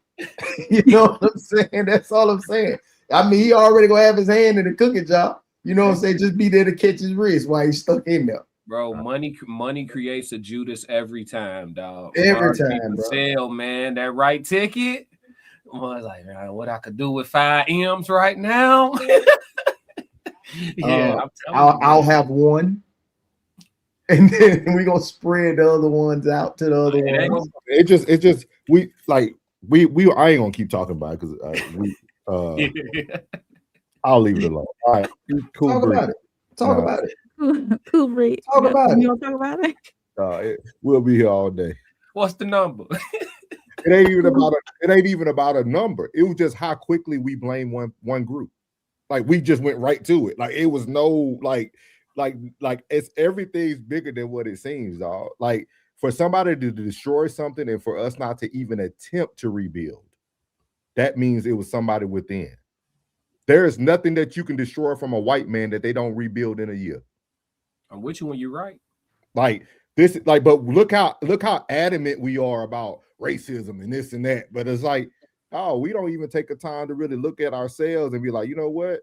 You know what I'm saying? That's all I'm saying. I mean, he already gonna have his hand in the cooking job. You know what I'm saying? Just be there to catch his wrist while he's stuck in there. Bro, money creates a Judas every time, dog. Every time, bro. Sale, man. That right ticket. I was like, man, what I could do with 5 M's right now. Yeah, I'll have one. And then we're gonna spread the other ones out to the other ones. It just we I ain't gonna keep talking about it because I'll leave it alone. All right, cool. Talk about it. Talk about it. Cool breed. Talk about it. You don't talk about it. We'll be here all day. What's the number? It ain't even about a number. It was just how quickly we blame one group. Like we just went right to it. Like it was no like it's everything's bigger than what it seems, dog. Like for somebody to destroy something and for us not to even attempt to rebuild, that means it was somebody within. There is nothing that you can destroy from a white man that they don't rebuild in a year. I'm with you when you're right. Like this, like, but look how adamant we are about racism and this and that. But it's like, oh, we don't even take the time to really look at ourselves and be like, you know what?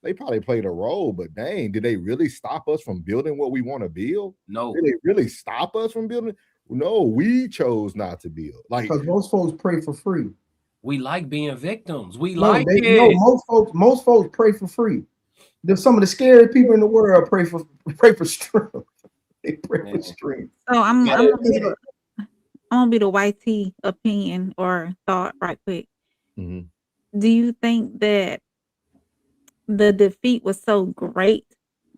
They probably played a role, but dang, did they really stop us from building what we want to build? No. Did they really stop us from building? No, we chose not to build. Like because most folks pray for free. We like being victims. We no, like it. No, most folks pray for free. There's some of the scariest people in the world pray for strength. They pray for strength. So I'm gonna be the YT opinion or thought right quick. Mm-hmm. Do you think that the defeat was so great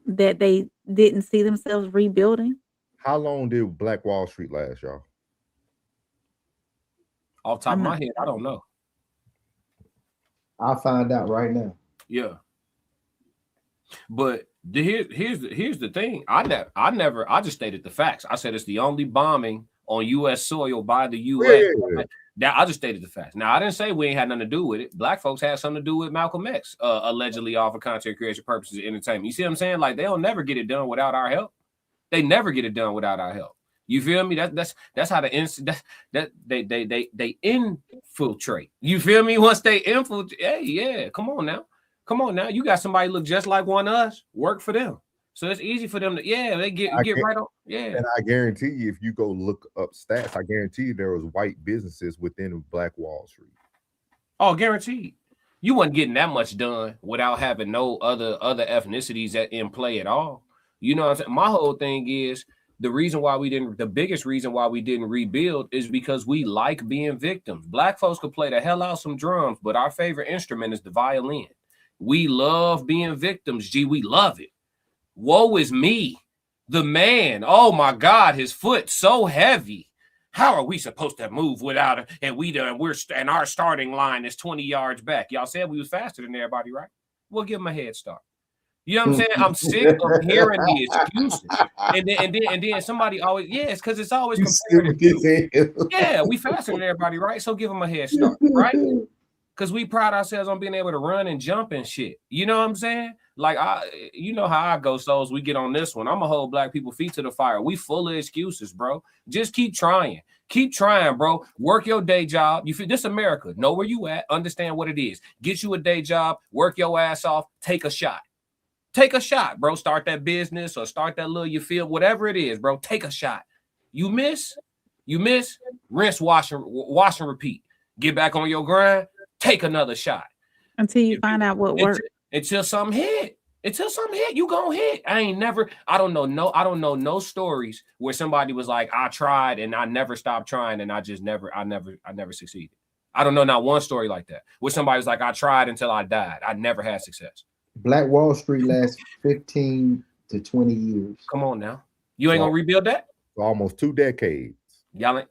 that they didn't see themselves rebuilding? How long did Black Wall Street last, y'all? Off top of my head, I don't know. I'll find out right now. Yeah. But here's the thing. I just stated the facts. I said it's the only bombing on U.S. soil by the U.S. Yeah. Now, I just stated the facts. Now, I didn't say we ain't had nothing to do with it. Black folks had something to do with Malcolm X, allegedly all for content creation purposes and entertainment. You see what I'm saying? Like, they'll never get it done without our help. They never get it done without our help. You feel me? That's how they infiltrate. You feel me? Once they infiltrate, hey, yeah, come on now. You got somebody look just like one of us. Work for them. So it's easy for them to, they get right on. Yeah. And I guarantee you, if you go look up stats, I guarantee you there was white businesses within Black Wall Street. Oh, guaranteed. You wasn't getting that much done without having no other ethnicities in play at all. You know what I'm saying? My whole thing is the biggest reason why we didn't rebuild is because we like being victims. Black folks could play the hell out some drums, but our favorite instrument is the violin. We love being victims, G. We love it. Woe is me, the man. Oh my God, his foot so heavy. How are we supposed to move without it? And our starting line is 20 yards back. Y'all said we was faster than everybody, right? We'll give them a head start. You know what I'm saying? I'm sick of hearing the excuses. And then somebody always, it's because it's always comparative. Yeah, we faster than everybody, right? So give them a head start, right? Because we pride ourselves on being able to run and jump and shit. You know what I'm saying? Like, you know how I go, Souls. We get on this one. I'm going to hold black people feet to the fire. We full of excuses, bro. Just keep trying. Keep trying, bro. Work your day job. You feel this America. Know where you at. Understand what it is. Get you a day job. Work your ass off. Take a shot. Take a shot, bro. Start that business or start that little, you feel, whatever it is, bro. Take a shot. You miss, rinse, wash, and repeat. Get back on your grind. Take another shot. Until you find out what works. Until something hit. You gonna hit. I don't know no stories where somebody was like, I tried and I never stopped trying and I never succeeded. I don't know not one story like that where somebody was like, I tried until I died. I never had success. Black Wall Street lasts 15 to 20 years. Come on now. You ain't gonna rebuild that? For almost 2 decades. Y'all ain't.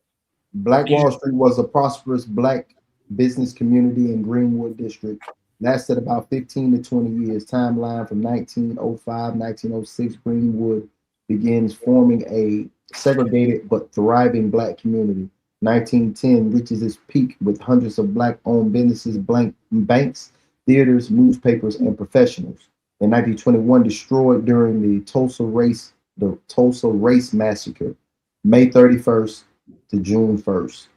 Black Wall Street was a prosperous black business community in Greenwood District. Lasted about 15 to 20 years. Timeline from 1905, 1906, Greenwood begins forming a segregated but thriving black community. 1910 reaches its peak with hundreds of black-owned businesses, banks, theaters, newspapers, and professionals. In 1921, destroyed during the Tulsa Race Massacre, May 31st to June 1st.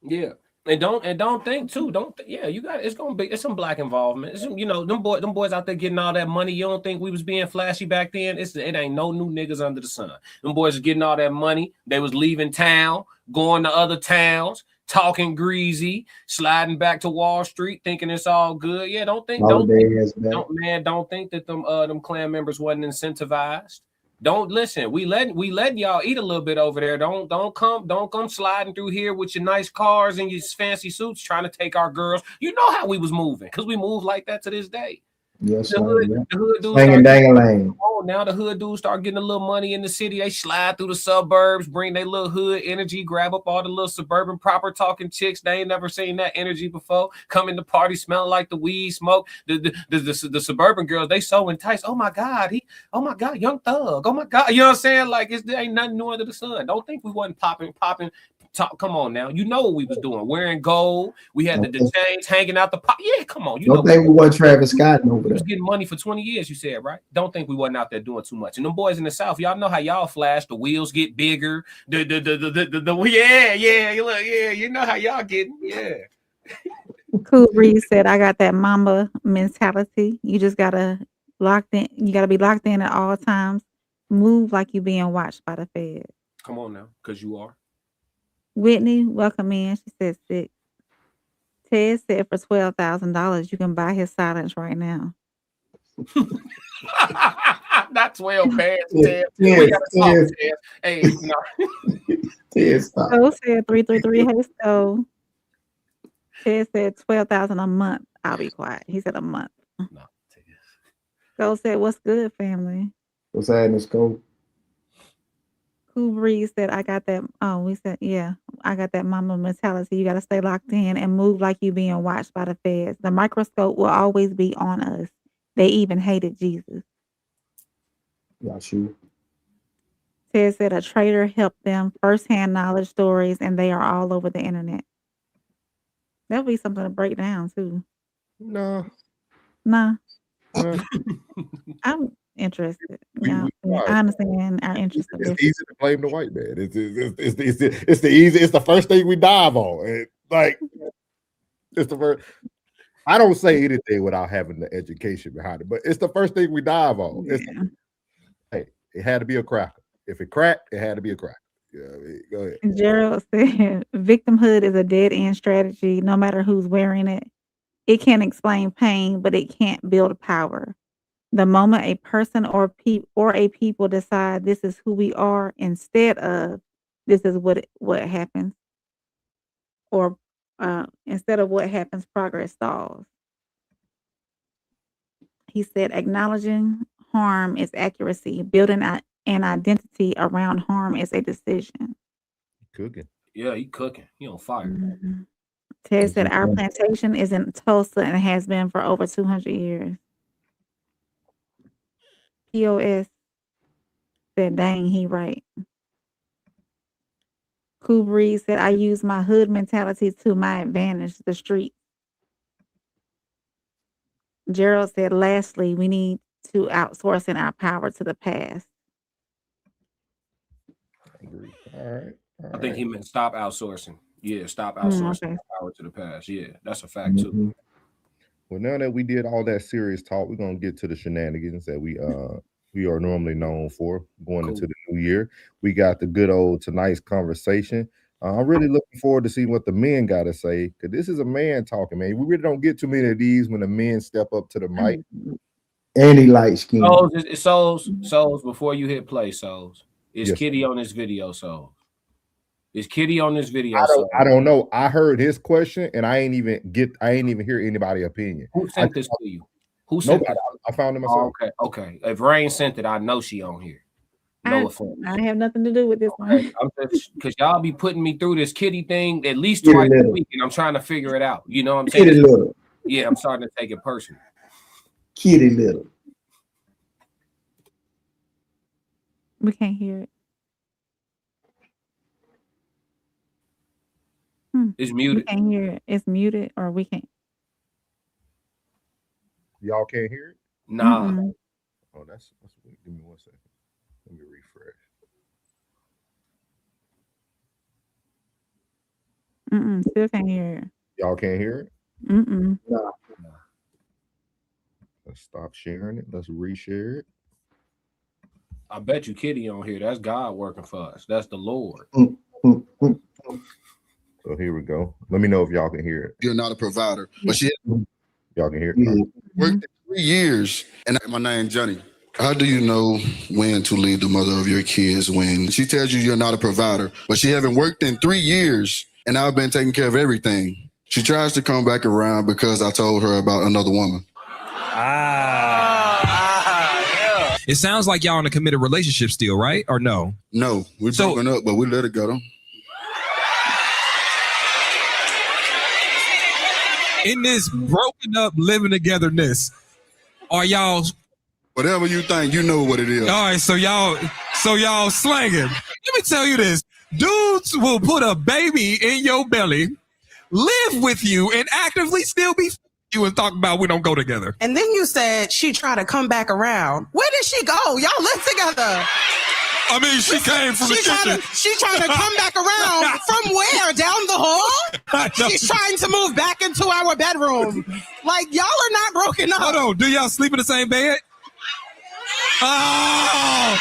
Yeah. And don't think too. It's some black involvement. It's some, them boys out there getting all that money. You don't think we was being flashy back then? It ain't no new niggas under the sun. Them boys are getting all that money. They was leaving town, going to other towns, talking greasy, sliding back to Wall Street, thinking it's all good. Yeah, don't think that them Klan members wasn't incentivized. Don't listen. We let y'all eat a little bit over there. Don't come sliding through here with your nice cars and your fancy suits trying to take our girls. You know how we was moving because we move like that to this day. Yes, the hood dudes now the hood dudes start getting a little money in the city. They slide through the suburbs, bring their little hood energy, grab up all the little suburban proper talking chicks. They ain't never seen that energy before. Come in the party smelling like the weed smoke. The suburban girls, they so enticed. Oh my God, Young Thug. Oh my God, you know what I'm saying? Like there ain't nothing new under the sun. Don't think we wasn't popping. Come on now, you know what we was doing. Wearing gold, we had the chains hanging out the pop. Yeah, come on. Don't think we wasn't Travis Scott over there. Was getting money for 20 years, you said, right? Don't think we wasn't out there doing too much. And them boys in the South, y'all know how y'all flash. The wheels get bigger. You know how y'all getting. Yeah. Cool Breeze said, I got that mama mentality. You just gotta you gotta be locked in at all times. Move like you being watched by the Fed. Come on now, because you are. Whitney, welcome in. She said 6. Ted said for $12,000 you can buy his silence right now. Not 12 bands, Ted. We gotta talk, Ted. Hey, no. Ted, stop. So said 333. Hey, so Ted said 12,000 a month. I'll be quiet. He said a month. No, Ted. Go said, what's good, family? What's happening, Scope? Cool Breeze said, I got that. Oh, we said, yeah, I got that mama mentality. You got to stay locked in and move like you being watched by the feds. The microscope will always be on us. They even hated Jesus. Yeah, sure. Ted said a trader helped them, firsthand knowledge stories, and they are all over the internet. That'll be something to break down too. No. Nah. I'm interested. Yeah, I understand our interest. It's easy to blame the white man. It's the easy. It's the first thing we dive on. It's the first. I don't say anything without having the education behind it, but it's the first thing we dive on. Yeah. Hey, it had to be a cracker. If it cracked, it had to be a cracker. Yeah, go ahead. Gerald said, "Victimhood is a dead end strategy. No matter who's wearing it, it can explain pain, but it can't build power. The moment a person or a people decide this is who we are instead of this is what happens, or instead of what happens, progress stalls." He said, "Acknowledging harm is accuracy. Building an identity around harm is a decision." Cooking. Yeah, he cooking. He on fire. Mm-hmm. Ted said, "Our plantation is in Tulsa and has been for over 200 years. POS said, "Dang, he right." Cool Breeze said, "I use my hood mentality to my advantage, the street." Gerald said, "Lastly, we need to outsourcing our power to the past." All right. I think he meant stop outsourcing. Yeah, stop outsourcing power to the past. Yeah, that's a fact too. Well, now that we did all that serious talk, we're gonna get to the shenanigans that we are normally known for going into the new year. We got the good old tonight's conversation. I'm really looking forward to see what the men got to say, because this is a man talking, man. We really don't get too many of these when the men step up to the mic. And he light skin. Souls, before you hit play, Souls. Is Kitty on this video, Souls? Is Kitty on this video? I don't know. I heard his question and I ain't even hear anybody's opinion. Who sent this to you? Who sent it? I found it myself. Okay. If Rain sent it, I know she on here. No offense. I have nothing to do with this one. Because y'all be putting me through this Kitty thing at least twice a week, and I'm trying to figure it out. You know what I'm saying? Kitty little. Yeah, I'm starting to take it personal. Kitty little. We can't hear it. It's muted. We can't hear it. It's muted, or we can't. Y'all can't hear it? Nah. Oh, that's weird. Give me 1 second. Let me refresh. Still can't hear it. Y'all can't hear it? Nah. Let's stop sharing it. Let's reshare it. I bet you Kitty on here. That's God working for us. That's the Lord. So here we go. Let me know if y'all can hear it. You're not a provider, but y'all can hear it. Worked 3 years, and my name Johnny. How do you know when to leave the mother of your kids when she tells you you're not a provider, but she haven't worked in 3 years, and I've been taking care of everything? She tries to come back around because I told her about another woman. Yeah. It sounds like y'all in a committed relationship still, right? Or no? No, we're broken up, but we let it go. In this broken up living togetherness, are y'all whatever you think, you know what it is. All right, so y'all slanging. Let me tell you this. Dudes will put a baby in your belly, live with you, and actively still be you and talk about we don't go together. And then you said she tried to come back around. Where did she go? Y'all live together. I mean, she came from the kitchen. She trying to come back around from where? Down the hall? She's trying to move back into our bedroom. Like, y'all are not broken up. Hold on. Do y'all sleep in the same bed? Oh!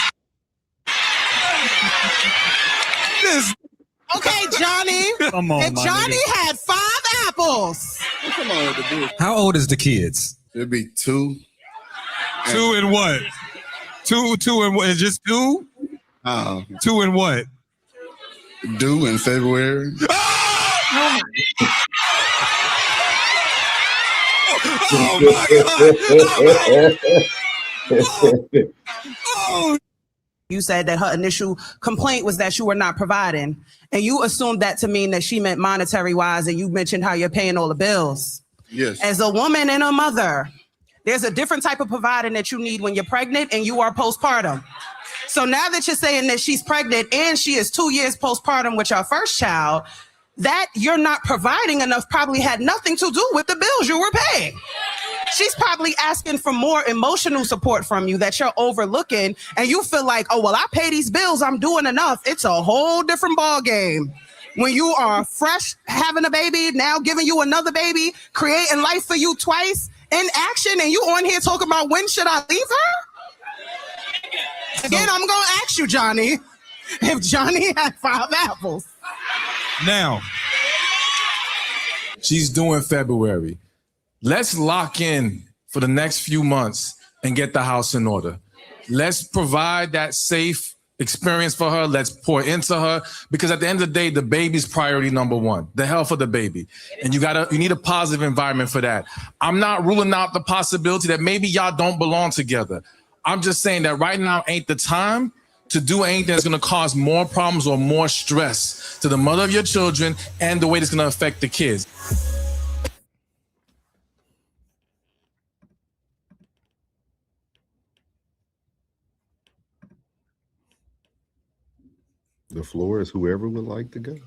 Okay, Johnny. Come on, if Johnny had 5 apples. Come on, how old is the kids? It'd be 2. 2 and what? 2 and what? Is just 2? 2 and what? Due in February. Oh my God. Oh. You said that her initial complaint was that you were not providing, and you assumed that to mean that she meant monetary wise, and you mentioned how you're paying all the bills. Yes. As a woman and a mother, there's a different type of providing that you need when you're pregnant and you are postpartum. So now that you're saying that she's pregnant and she is 2 years postpartum with your first child, that you're not providing enough probably had nothing to do with the bills you were paying. She's probably asking for more emotional support from you that you're overlooking, and you feel like, oh, well, I pay these bills, I'm doing enough. It's a whole different ball game. When you are fresh, having a baby, now giving you another baby, creating life for you twice in action, and you on here talking about when should I leave her? Again, I'm going to ask you, Johnny, if Johnny had 5 apples. Now, she's due in February. Let's lock in for the next few months and get the house in order. Let's provide that safe experience for her. Let's pour into her, because at the end of the day, the baby's priority number 1, the health of the baby. And you need a positive environment for that. I'm not ruling out the possibility that maybe y'all don't belong together. I'm just saying that right now ain't the time to do anything that's going to cause more problems or more stress to the mother of your children and the way it's going to affect the kids. The floor is whoever would like to go.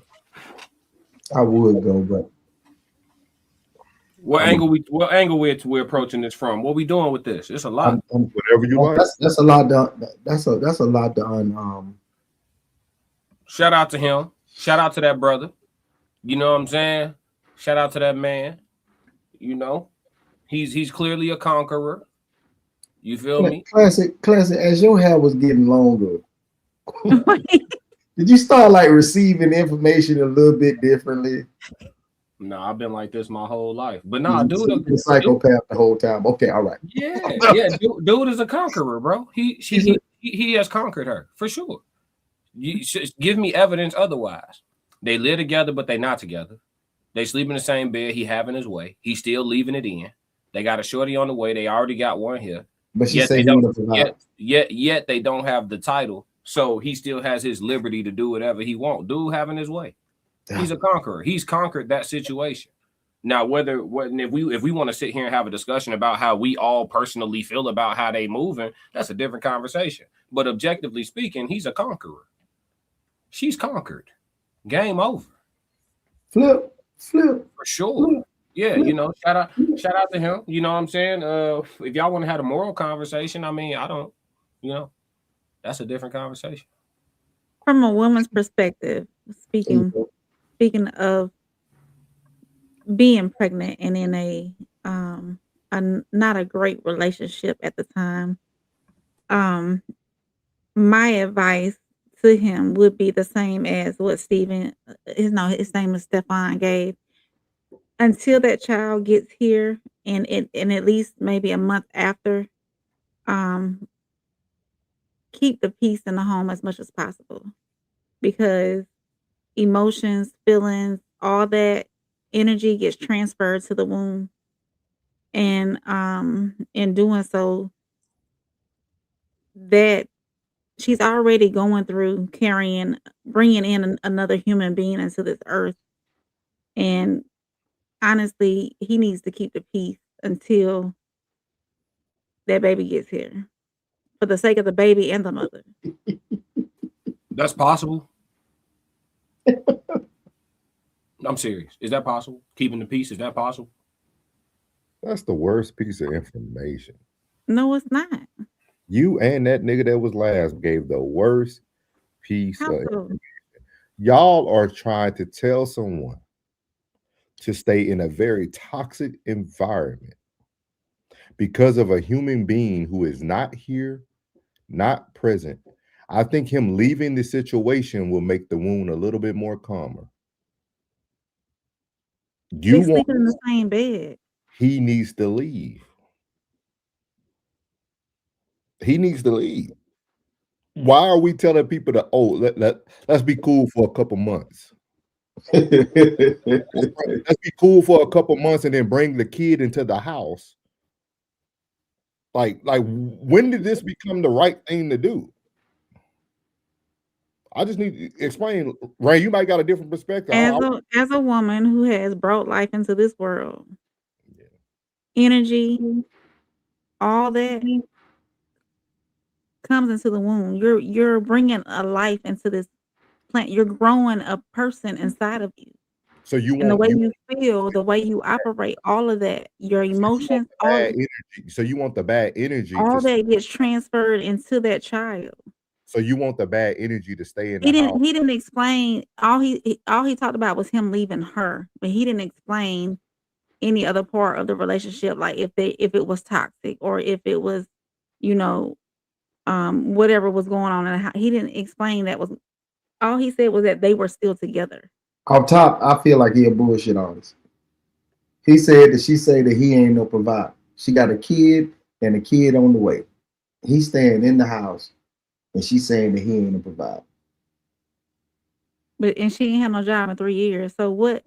I would go, but What angle we're approaching this from? What we doing with this? It's a lot. Whatever you like. That's a lot. That's a lot to Shout out to him. Shout out to that brother. You know what I'm saying? Shout out to that man. You know, he's clearly a conqueror. You feel me? Classic. As your hair was getting longer, did you start like receiving information a little bit differently? No, I've been like this my whole life. But no, dude, a psychopath the whole time. Okay, all right. Yeah. Dude is a conqueror, bro. He has conquered her for sure. You should give me evidence otherwise. They live together, but they not together. They sleep in the same bed. He having his way. He's still leaving it in. They got a shorty on the way. They already got one here. But she yet said they he don't. would provide. Yet they don't have the title. So he still has his liberty to do whatever he wants. Dude having his way. He's a conqueror. He's conquered that situation. Now, if we want to sit here and have a discussion about how we all personally feel about how they moving, that's a different conversation. But objectively speaking, he's a conqueror. She's conquered. Game over. Flip. For sure. Yeah, you know, shout out to him. You know what I'm saying? If y'all want to have a moral conversation, I mean, I don't, you know, that's a different conversation. From a woman's perspective, speaking of being pregnant and in a not a great relationship at the time, my advice to him would be the same as what Stephen, his name is Stefan, gave. Until that child gets here, and at least maybe a month after, keep the peace in the home as much as possible, because emotions, feelings, all that energy gets transferred to the womb, and in doing so, that she's already going through bringing in another human being into this earth, and honestly, he needs to keep the peace until that baby gets here, for the sake of the baby and the mother. That's possible. I'm serious. Is that possible? Keeping the peace, is that possible? That's the worst piece of information. No, it's not. You and that nigga that was last gave the worst piece of information. Y'all are trying to tell someone to stay in a very toxic environment because of a human being who is not here, not present. I think him leaving the situation will make the wound a little bit more calmer. They sleeping in the same bed. He needs to leave. He needs to leave. Why are we telling people to, let's be cool for a couple months? Let's be cool for a couple months and then bring the kid into the house. Like when did this become the right thing to do? I just need to explain. Ray, you might got a different perspective. As a woman who has brought life into this world, energy, all that comes into the womb. You're bringing a life into this plant. You're growing a person inside of you. So the way you feel, the way you operate, all of that, your emotions, so you want the bad energy. All that gets transferred into that child. So you want the bad energy to stay in the house. He didn't explain. All he talked about was him leaving her, but he didn't explain any other part of the relationship, like if it was toxic or if it was, whatever was going on in the house. He didn't explain that. Was all he said was that they were still together. Off top, I feel like he a bullshit artist. He said that she said that he ain't no provider. She got a kid and a kid on the way. He's staying in the house, and she's saying that he ain't a provider. And she ain't had no job in 3 years. So what?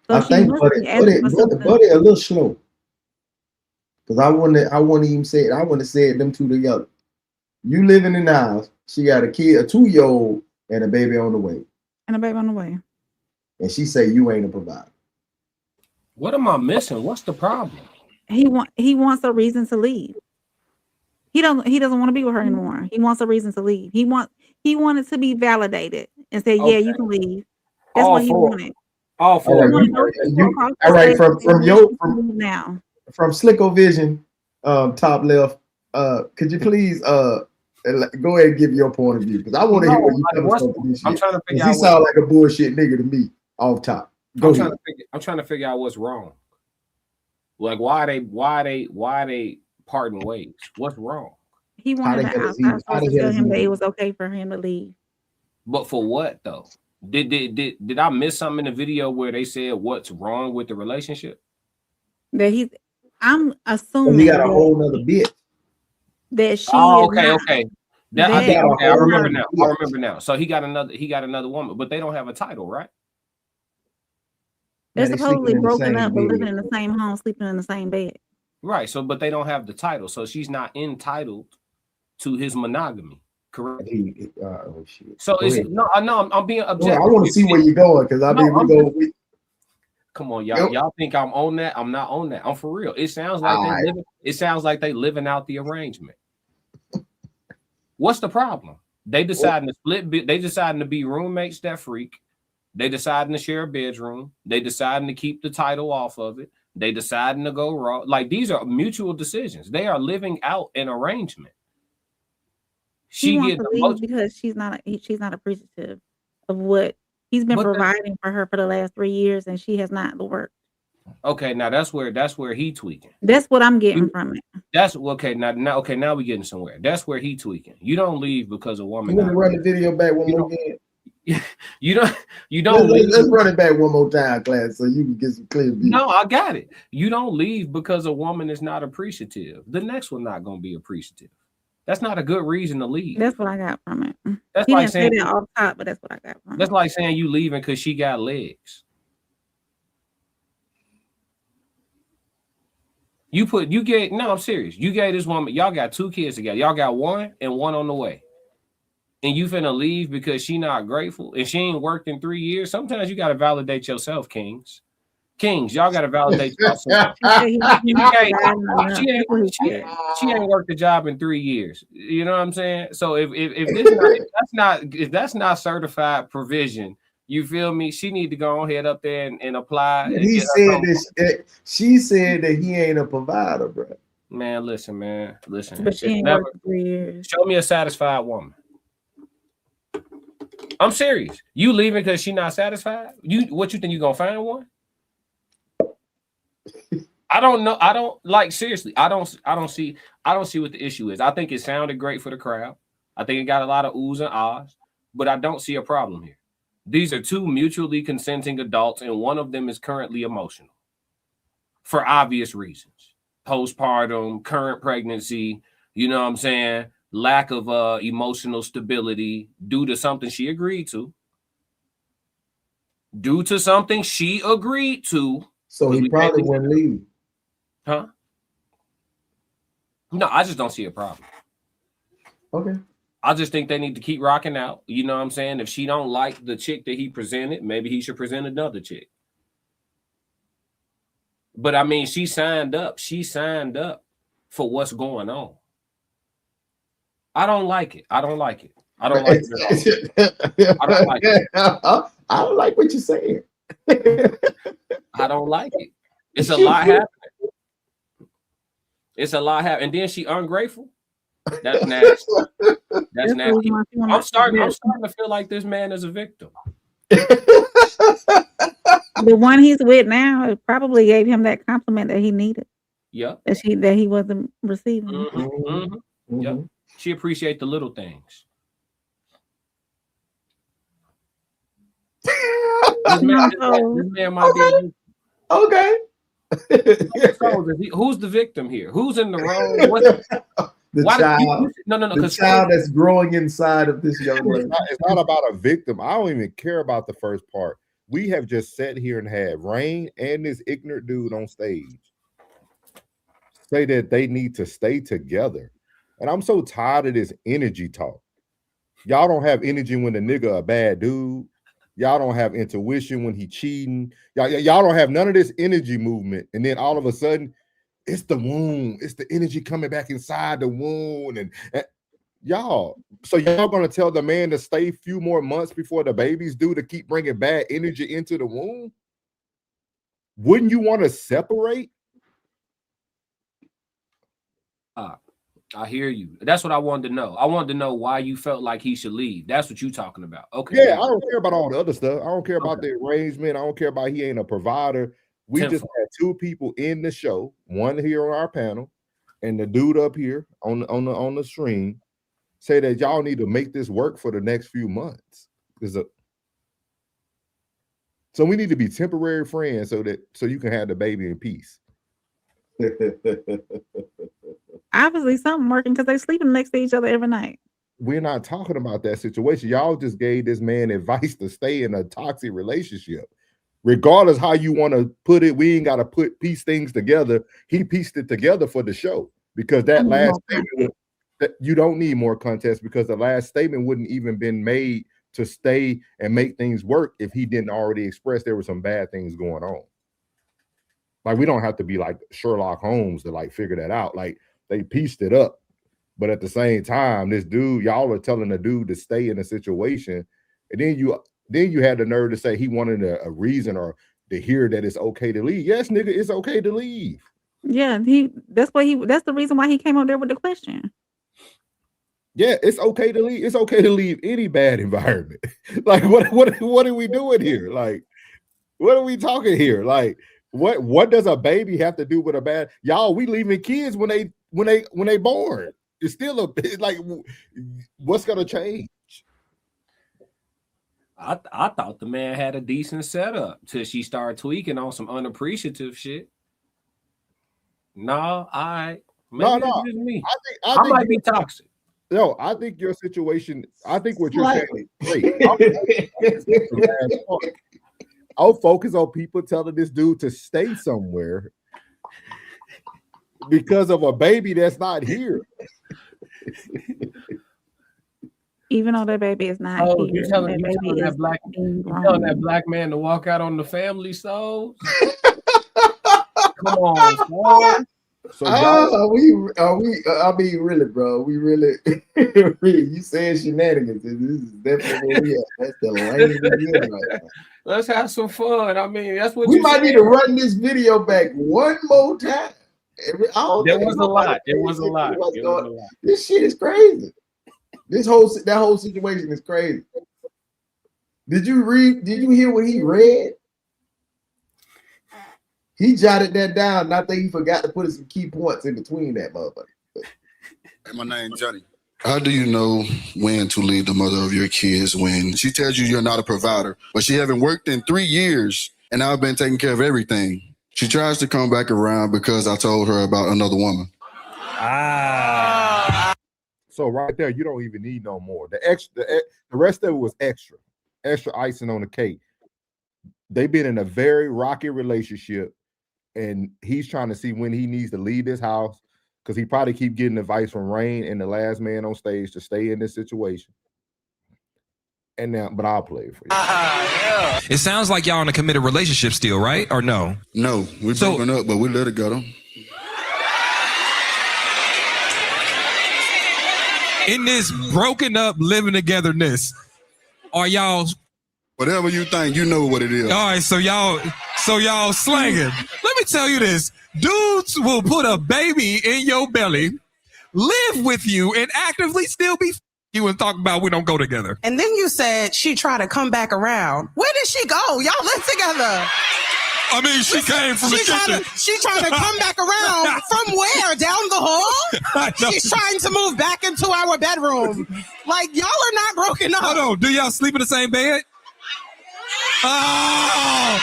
So I think Buddy a little slow. Because I wouldn't even say it. I wouldn't have said them two together. You living in the house. She got a kid, a 2-year-old, and a baby on the way. And she say you ain't a provider. What am I missing? What's the problem? He wants a reason to leave. He doesn't want to be with her anymore. He wants a reason to leave. He wanted to be validated and say, yeah, you can leave. That's what he wanted. All right. From Slicko Vision, top left. Could you please Go ahead and give your point of view, because I want to hear where you coming from for this shit. I'm trying to figure He out. sound like a bullshit nigga to me off top. I'm trying to figure out what's wrong. Like why they parting ways? What's wrong? He wanted an outside source to tell him that it was okay for him to leave. But for what though? Did I miss something in the video where they said what's wrong with the relationship? That I'm assuming he got a whole nother bit. That she okay. I remember now. So he got another woman, but they don't have a title, right? They're supposedly broken up, but living in the same home, sleeping in the same bed. Right. So, but they don't have the title, so she's not entitled to his monogamy. Correct. Oh shit. So I'm being objective. I want to see where you're going, because come on, y'all. Y'all think I'm on that? I'm not on that. I'm for real. It sounds like they living out the arrangement. What's the problem? They deciding to split. They deciding to be roommates that freak. They deciding to share a bedroom. They deciding to keep the title off of it. They deciding to go raw. Like, these are mutual decisions. They are living out an arrangement. She wants to leave because she's not appreciative of what he's been providing for her for the last 3 years, and she has not worked. Okay, now that's where he tweaking. That's what I'm getting from it. That's okay. Now we getting somewhere. That's where he tweaking. You don't leave because a woman. You want to run the video back one more again? You don't. Let's run it back one more time, class, so you can get some clear view. No, I got it. You don't leave because a woman is not appreciative. The next one not going to be appreciative. That's not a good reason to leave. That's what I got from it. That's he like didn't saying say that off top, but that's what I got from it. That's like saying you leaving because she got legs. I'm serious. You gave this woman, y'all got 2 kids together. Y'all got one and one on the way. And you finna leave because she not grateful and she ain't worked in 3 years. Sometimes you got to validate yourself, kings. Y'all got to validate yourself. She ain't worked the job in 3 years. You know what I'm saying? So if that's not certified provision, you feel me? She need to go ahead up there and apply. She said that he ain't a provider, bro. Man, listen. But she ain't worked 3 years. Show me a satisfied woman. I'm serious. You leaving because she not satisfied? What you think you gonna find one? I don't know. I don't like, seriously. I don't see what the issue is. I think it sounded great for the crowd. I think it got a lot of oohs and ahs, but I don't see a problem here. These are 2 mutually consenting adults, and one of them is currently emotional for obvious reasons. Postpartum, current pregnancy, you know what I'm saying? Lack of emotional stability due to something she agreed to. So he probably wouldn't leave. Huh? No, I just don't see a problem. Okay. I just think they need to keep rocking out. You know what I'm saying? If she don't like the chick that he presented, maybe he should present another chick. But I mean, she signed up. For what's going on. I don't like it. I don't like it at all. I don't like it. I don't like what you're saying. I don't like it. It's a lot happening. And then she ungrateful. That's nasty. That's nasty. I'm starting to feel like this man is a victim. The one he's with now probably gave him that compliment that he needed. Yeah. That he wasn't receiving. Mm-hmm. Yep. She appreciates the little things. This man might be okay. Who's the victim here? Who's in the wrong? The child that's growing inside of this young lady. It's not about a victim. I don't even care about the first part. We have just sat here and had Rain and this ignorant dude on stage say that they need to stay together. And I'm so tired of this energy talk. Y'all don't have energy when the nigga a bad dude. Y'all don't have intuition when he cheating. Y'all don't have none of this energy movement. And then all of a sudden, it's the wound. It's the energy coming back inside the wound. And y'all, so y'all gonna tell the man to stay a few more months before the babies do to keep bringing bad energy into the womb? Wouldn't you want to separate? I hear you. That's what I wanted to know. I wanted to know why you felt like he should leave. That's what you talking about. Okay. Yeah, I don't care about all the other stuff. I don't care about the arrangement. I don't care about he ain't a provider. We just had two people in the show, one here on our panel, and the dude up here on the stream, say that y'all need to make this work for the next few months. So we need to be temporary friends so you can have the baby in peace. Obviously, something working because they sleeping next to each other every night. We're not talking about that situation. Y'all just gave this man advice to stay in a toxic relationship. Regardless how you want to put it, we ain't got to piece things together. He pieced it together for the show because that last statement, you don't need more context because the last statement wouldn't even been made to stay and make things work if he didn't already express there were some bad things going on. Like, we don't have to be like Sherlock Holmes to like figure that out. Like, they pieced it up. But at the same time, this dude, y'all are telling the dude to stay in a situation. And then you had the nerve to say he wanted a reason or to hear that it's okay to leave. Yes, nigga, it's okay to leave. Yeah, that's the reason why he came up there with the question. Yeah, it's okay to leave. It's okay to leave any bad environment. Like, what are we doing here? Like, what are we talking here? Like, what does a baby have to do with a bad? Y'all, we leaving kids when they born. It's still like, what's gonna change? I thought the man had a decent setup till she started tweaking on some unappreciative shit. No, maybe it's just me. I think might be toxic. No, I think your situation, I think what you're saying is great. I'll focus on people telling this dude to stay somewhere because of a baby that's not here. Even though that baby is not here. You telling that black man to walk out on the family souls? Come on, son. So are we? I mean, really, bro. We really, you saying shenanigans. This is definitely where we at. That's the lane we're in right now. Let's have some fun. I mean, that's what we might need to run this video back one more time. There was a lot. It was a lot. This shit is crazy. That whole situation is crazy. Did you hear what he read? He jotted that down, and I think he forgot to put some key points in between that motherfucker. My name's Johnny. How do you know when to leave the mother of your kids when she tells you you're not a provider, but she haven't worked in 3 years and I've been taking care of everything? She tries to come back around because I told her about another woman. So right there, you don't even need no more. The rest of it was extra icing on the cake. They've been in a very rocky relationship, and he's trying to see when he needs to leave this house because he probably keep getting advice from Rain and the last man on stage to stay in this situation. And now, but I'll play it for you. Yeah. It sounds like y'all in a committed relationship still, right? Or no? No, we're broken up, but we let it go. In this broken up living togetherness, are y'all? Whatever you think, you know what it is. All right, so y'all slanging. Let me tell you this: dudes will put a baby in your belly, live with you, and actively still be you and talk about we don't go together. And then you said she tried to come back around. Where did she go? Y'all live together. I mean, she came from the kitchen. She tried to come back around from where? Down the hall? She's trying to move back into our bedroom. Like, y'all are not broken up. Hold on. Do y'all sleep in the same bed? Oh!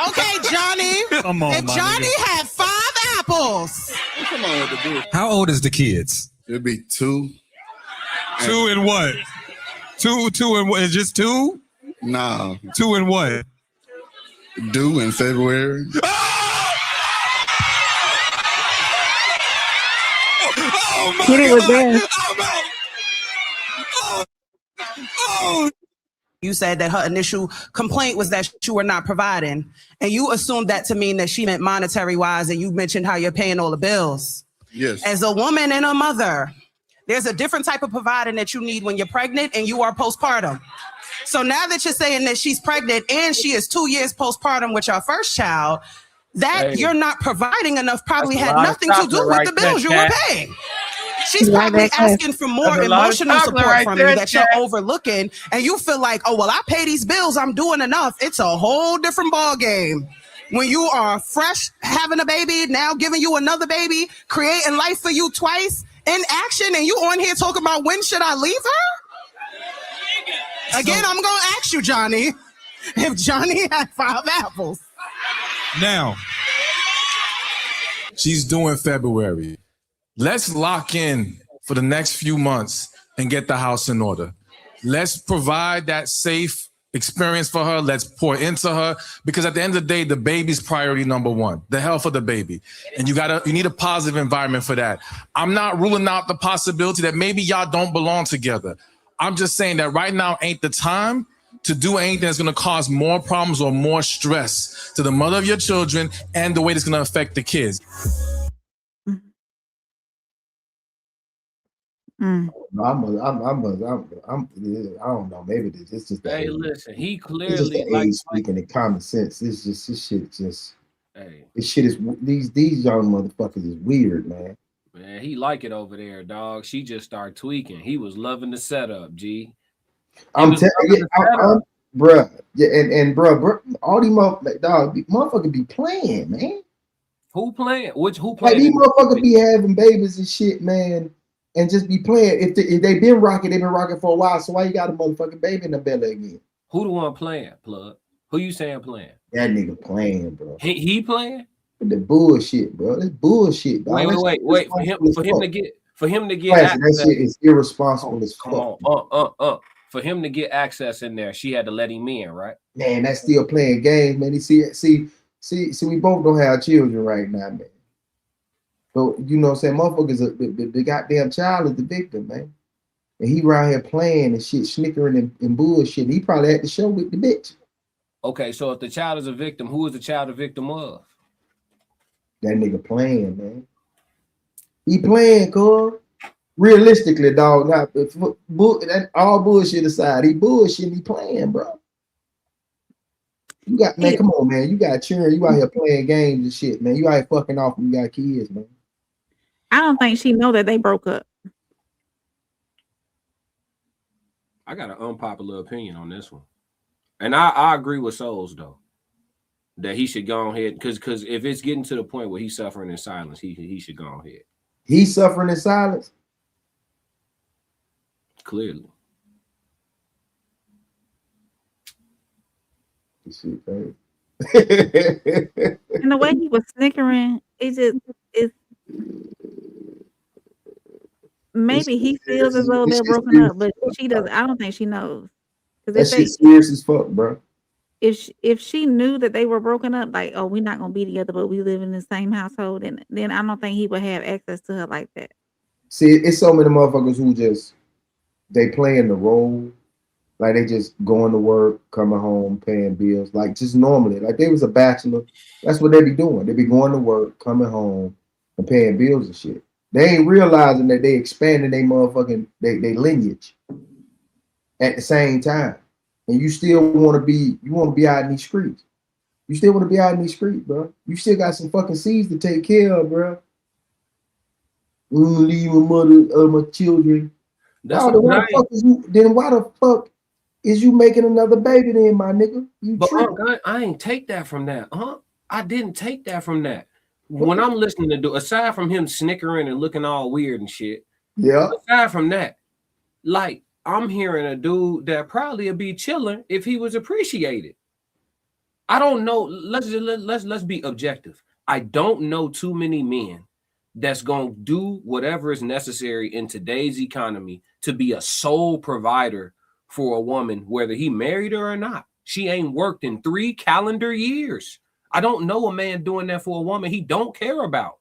Okay, Johnny. Come on, if Johnny had 5 apples. Come on, how old is the kids? It'd be 2. 2 and what? 2 and what? Is just 2? Nah. 2 and what? Due in February. Oh my Get it with God. that. You said that her initial complaint was that you were not providing, and you assumed that to mean that she meant monetary wise, and you mentioned how you're paying all the bills. Yes. As a woman and a mother, there's a different type of providing that you need when you're pregnant and you are postpartum. So now that you're saying that she's pregnant and she is 2 years postpartum with your first child, that Hey. you're not providing enough probably That's a had lot of nothing to chocolate do with right the there, bills you were Cat. paying. She's Right probably back there. asking for more That's a lot of emotional chocolate support right from there, you that you're Cat. overlooking, and you feel like, oh well, I pay these bills, I'm doing enough. It's a whole different ball game. When you are fresh, having a baby, now giving you another baby, creating life for you twice in action, and you on here talking about when should I leave her? Again, I'm gonna ask you, Johnny, if Johnny had 5 apples. Now, she's due in February. Let's lock in for the next few months and get the house in order. Let's provide that safe experience for her. Let's pour into her, because at the end of the day, the baby's priority number one, the health of the baby. And you need a positive environment for that. I'm not ruling out the possibility that maybe y'all don't belong together. I'm just saying that right now ain't the time to do anything that's going to cause more problems or more stress to the mother of your children and the way that's going to affect the kids. Mm. No, I don't know. Maybe it's just Hey, age. listen, he It's just clearly the age speaking and common sense. It's just this shit. Hey, This shit is these young motherfuckers is weird, man. man, he like it over there, dog. She just started tweaking. He was loving the setup, G. I'm telling you, bruh. Yeah, and bruh, all these motherfuckers be playing, man. Who playing? Who Like playing? these motherfuckers be having babies and shit, man, and just be playing. If they been rocking, they've been rocking for a while. So why you got a motherfucking baby in the belly again? Who the one playing, plug? Who you saying playing? That nigga playing, bro. He playing? The bullshit, bro. That's bullshit, dog. Wait. For him to get Classic, that shit is irresponsible as fuck. Come on, For him to get access in there, she had to let him in, right? Man, that's still playing games, man. You see, we both don't have children right now, man. So you know what I'm saying? Motherfuckers, the goddamn child is the victim, man. And he around here playing and shit, snickering and bullshit. He probably had to show with the bitch. Okay, so if the child is a victim, who is the child a victim of? That nigga playing, man. He playing, cuz. Realistically, dog. Not that all bullshit aside. He bullshit. He playing, bro. You got man. Come on, man. You got children. You out here playing games and shit, man. You out here fucking off when you got kids, man. I don't think she know that they broke up. I got an unpopular opinion on this one, and I agree with Souls though that he should go ahead because if it's getting to the point where he's suffering in silence, he should go ahead. He's suffering in silence. Clearly. Shit, right? And the way he was snickering, it's maybe he feels as though they're broken up, but she doesn't. I don't think she knows. That shit's serious as fuck, bro. If she knew that they were broken up, like, oh, we're not gonna be together, but we live in the same household, and then I don't think he would have access to her like that. See, it's so many motherfuckers who just they playing the role, like they just going to work, coming home, paying bills, like just normally, like they was a bachelor. That's what they be doing. They be going to work, coming home, and paying bills and shit. They ain't realizing that they expanding their motherfucking they lineage at the same time. And you still want to be out in these streets. You still want to be out in these streets, bro. You still got some fucking seeds to take care of, bro. Leave my mother, my children. Then why the fuck is you making another baby then, my nigga? I ain't take that from that, huh? I didn't take that from that. When I'm listening to aside from him snickering and looking all weird and shit, yeah. Aside from that, like I'm hearing a dude that probably would be chilling if he was appreciated. I don't know. Let's be objective. I don't know too many men that's gonna do whatever is necessary in today's economy to be a sole provider for a woman, whether he married her or not. She ain't worked in 3 calendar years. I don't know a man doing that for a woman he don't care about.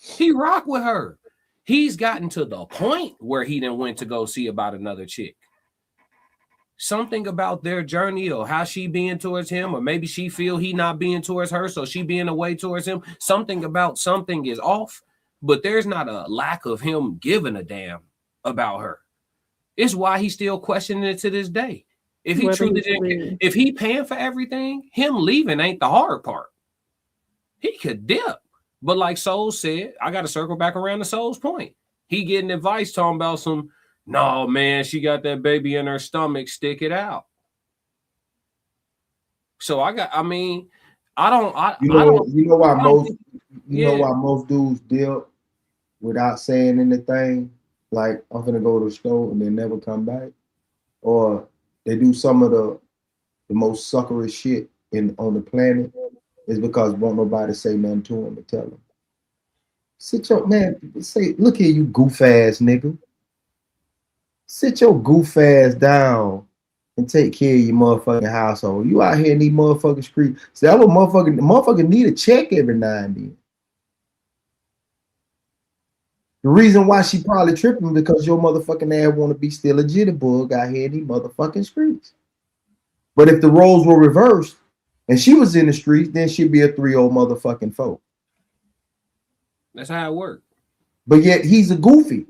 He rock with her. He's gotten to the point where he didn't went to go see about another chick. Something about their journey or how she being towards him, or maybe she feel he not being towards her, so she being away towards him. Something about something is off, but there's not a lack of him giving a damn about her. It's why he's still questioning it to this day. If he truly didn't, if he paying for everything, him leaving ain't the hard part. he could dip. But like Soul said, I got to circle back around to Soul's point. He getting advice talking about some, no, man, she got that baby in her stomach, stick it out. So I don't, you know why most dudes dip without saying anything? Like, I'm gonna go to the store and they never come back, or they do some of the most suckerish shit on the planet, is because won't nobody say nothing to them and tell them. Sit your man, say, look here, you goof ass nigga. Sit your goof ass down and take care of your motherfucking household. You out here in these motherfucking streets. See, I'm a motherfucker need a check every now and then. The reason why she probably tripping because your motherfucking ass want to be still a jitterbug out here in these motherfucking streets. But if the roles were reversed and she was in the streets, then she'd be a 3-0 motherfucking foe. That's how it works. But yet he's a goofy.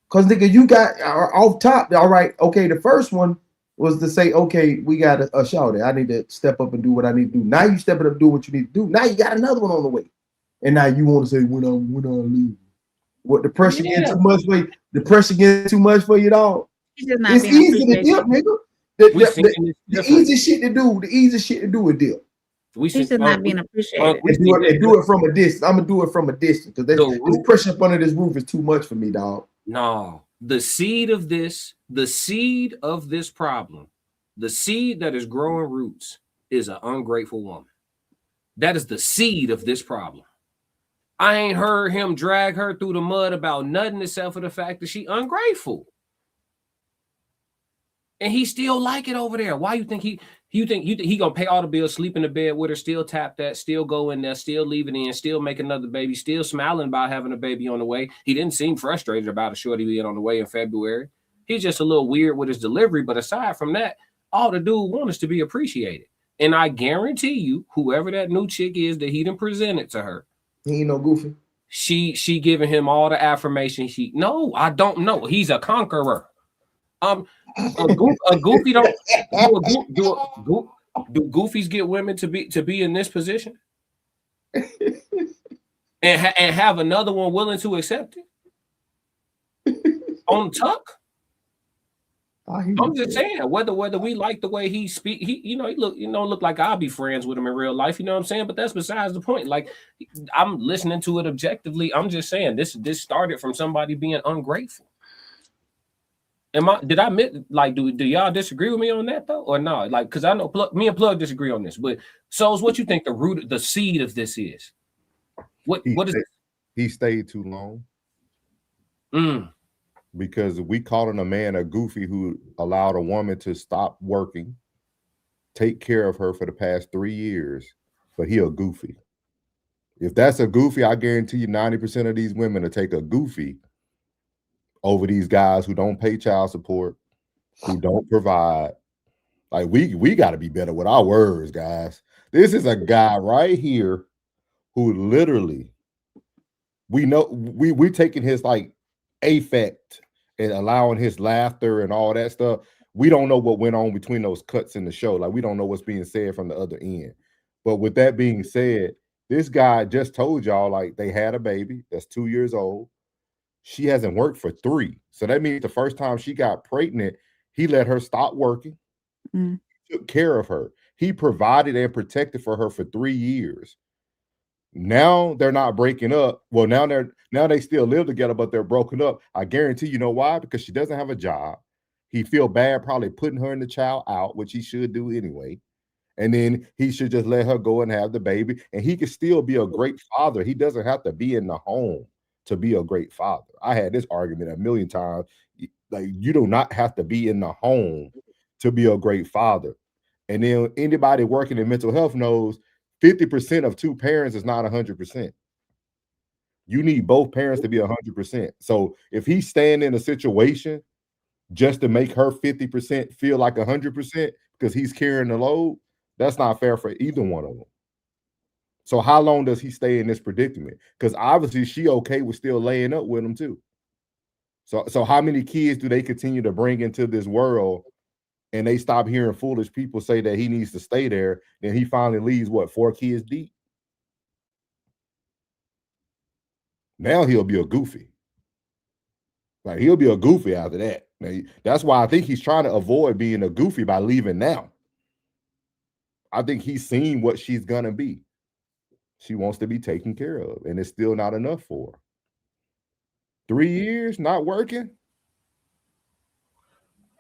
Because nigga, you got off top. All right, okay. The first one was to say, okay, we got a shout. I need to step up and do what I need to do. Now you stepping up and do what you need to do. Now you got another one on the way. And now you want to say, when I leave. What, the pressure getting too much for you? The pressure getting too much for you, dog? It's easy to dip, nigga. The easy shit to do. The easy shit to do is dip. He's just not being appreciated. They do it from a distance. I'm gonna do it from a distance because this pressure up under this roof is too much for me, dog. No, the seed of this problem, the seed that is growing roots is an ungrateful woman. That is the seed of this problem. I ain't heard him drag her through the mud about nothing except for the fact that she ungrateful. And he still like it over there. Why you think he gonna pay all the bills, sleep in the bed with her, still tap that, still go in there, still leave it in, still make another baby, still smiling about having a baby on the way. He didn't seem frustrated about a shorty being on the way in February. He's just a little weird with his delivery. But aside from that, all the dude wants is to be appreciated. And I guarantee you, whoever that new chick is that he done presented to her, he ain't no goofy. She giving him all the affirmation. No, I don't know. He's a conqueror. A goofy don't do goofies get women to be in this position and have another one willing to accept it on tuck? I'm just saying, whether we like the way he speak, he look like I'll be friends with him in real life. You know what I'm saying? But that's besides the point. Like, I'm listening to it objectively. I'm just saying this started from somebody being ungrateful. Did I admit, like, do y'all disagree with me on that though, or not? Like, because I know me and Plug disagree on this. But Souls, what you think the seed of this is? What is it? He stayed too long. Because we calling a man a goofy who allowed a woman to stop working, take care of her for the past 3 years, but he a goofy. If that's a goofy, I guarantee you 90% of these women will take a goofy over these guys who don't pay child support, who don't provide. Like, we got to be better with our words, guys. This is a guy right here who literally, we know we're taking his like affect and allowing his laughter and all that stuff. We don't know what went on between those cuts in the show. Like, we don't know what's being said from the other end. But with that being said, this guy just told y'all, like, they had a baby that's 2 years old. She hasn't worked for 3. So that means the first time she got pregnant, he let her stop working, took care of her. He provided and protected for her for 3 years. Now they're not breaking up. Well, now they still live together, but they're broken up. I guarantee you know why? Because she doesn't have a job. He feel bad probably putting her and the child out, which he should do anyway. And then he should just let her go and have the baby. And he can still be a great father. He doesn't have to be in the home to be a great father. I had this argument a million times. Like, you do not have to be in the home to be a great father. And then anybody working in mental health knows 50% of 2 parents is not 100%. You need both parents to be 100%. So if he's staying in a situation just to make her 50% feel like 100% because he's carrying the load, that's not fair for either one of them. So how long does he stay in this predicament? Because obviously she okay with still laying up with him too. So how many kids do they continue to bring into this world and they stop hearing foolish people say that he needs to stay there, and he finally leaves, 4 kids deep? Now he'll be a goofy. Like he'll be a goofy after that. Now, that's why I think he's trying to avoid being a goofy by leaving now. I think he's seen what she's gonna be. She wants to be taken care of, and it's still not enough for her. 3 years not working.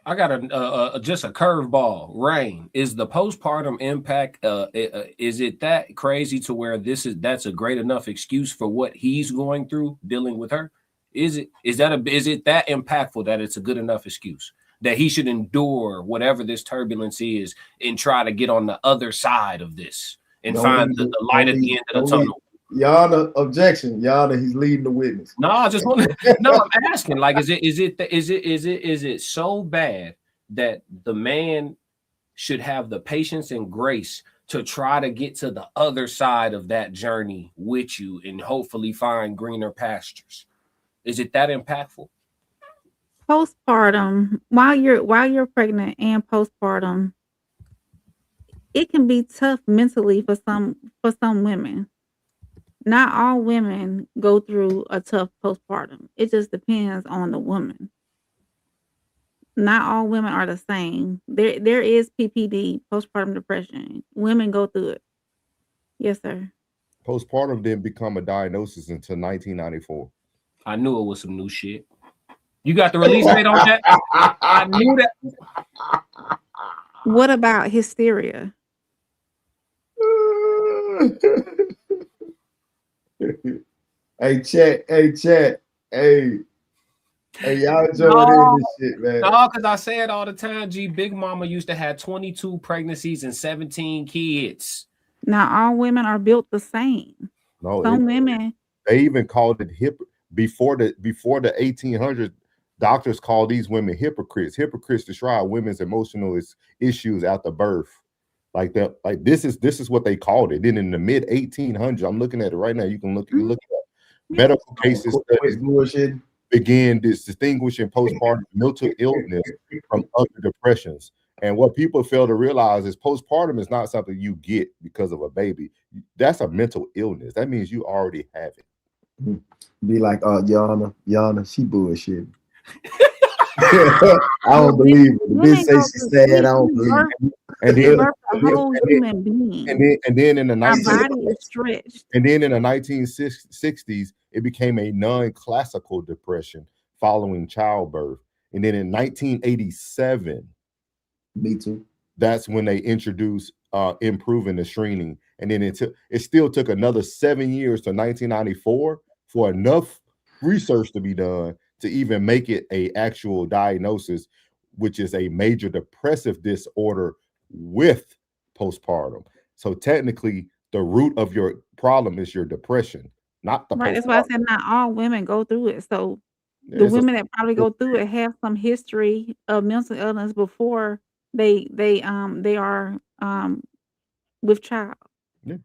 I got just a curveball. Rain, is the postpartum impact? Is it that crazy to where that's a great enough excuse for what he's going through dealing with her? Is it that impactful that it's a good enough excuse that he should endure whatever this turbulence is and try to get on the other side of this and find the light at the end of the tunnel? Y'all objection. Y'all he's leading the witness. No, I just want to. No, I'm asking. Like, is it so bad that the man should have the patience and grace to try to get to the other side of that journey with you and hopefully find greener pastures? Is it that impactful? Postpartum, while you're pregnant and postpartum, it can be tough mentally for some women. Not all women go through a tough postpartum. It just depends on the woman. Not all women are the same. There is PPD, postpartum depression. Women go through it. Yes, sir. Postpartum didn't become a diagnosis until 1994. I knew it was some new shit. You got the release date on that? I knew that. What about hysteria? Hey, chat. Hey, y'all join in this shit, man. No, because I say it all the time. Big Mama used to have 22 pregnancies and 17 kids. Not all women are built the same. No, some women. They even called it before the 1800s. Doctors call these women hypocrites. Hypocrites describe women's emotional issues after birth. Like that, like this is what they called it. Then in the mid 1800s, I'm looking at it right now. You can look at medical cases studies began distinguishing postpartum mental illness from other depressions. And what people fail to realize is postpartum is not something you get because of a baby. That's a mental illness. That means you already have it. Be like, Yana, she bullshit. I don't believe it. The bitch say she's sad. I don't believe it. And then in the 1960s, it became a non-classical depression following childbirth. And then in 1987, me too. That's when they introduced improving the screening. And then it still took another 7 years to 1994 for enough research to be done to even make it a actual diagnosis, which is a major depressive disorder with postpartum. So technically, the root of your problem is your depression, not the right. That's why I said not all women go through it. So the women that probably go through it have some history of mental illness before they are with child. Yeah,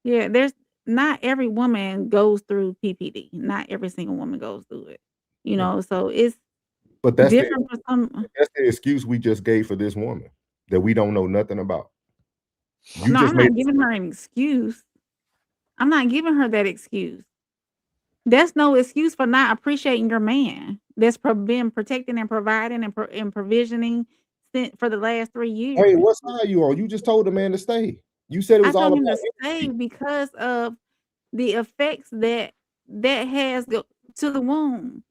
yeah, there's not every woman goes through PPD. Not every single woman goes through it. You know, so it's different for some. That's the excuse we just gave for this woman that we don't know nothing about. I'm not giving her an excuse. I'm not giving her that excuse. There's no excuse for not appreciating your man that's been protecting and providing and provisioning for the last 3 years. Hey, what side are you on? You just told the man to stay. You said it was all about to stay because of the effects that has to the womb.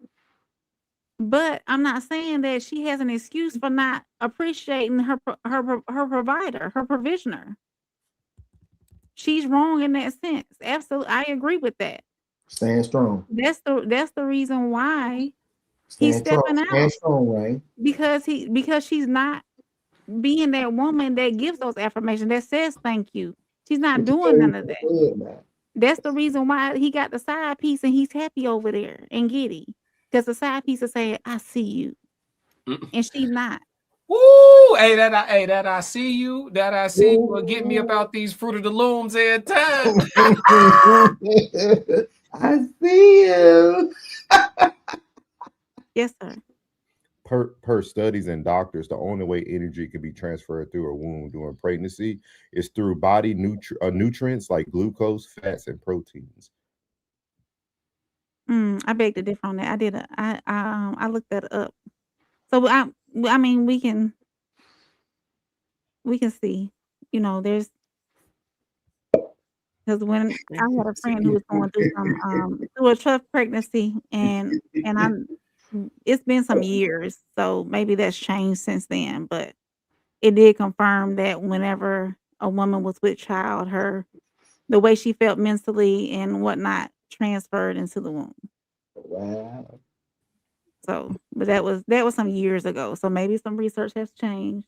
But I'm not saying that she has an excuse for not appreciating her provider, her provisioner. She's wrong in that sense. Absolutely, I agree with that. Stand strong. That's the reason why he's stepping out. Stand strong, right? Because she's not being that woman that gives those affirmations, that says thank you. She's not doing none of that. That's the reason why he got the side piece and he's happy over there and giddy. Because the side piece is saying, I see you. And she's not. Woo! Hey, that I see you will get me about these Fruit of the Looms every time. I see you. Yes, sir. Per studies and doctors, the only way energy can be transferred through a womb during pregnancy is through body nutrients like glucose, fats, and proteins. I beg to differ on that. I looked that up. So I mean we can see, there's because when I had a friend who was going through through a tough pregnancy and it's been some years, so maybe that's changed since then, but it did confirm that whenever a woman was with child, the way she felt mentally and whatnot transferred into the womb. Wow. So, but that was some years ago. So maybe some research has changed.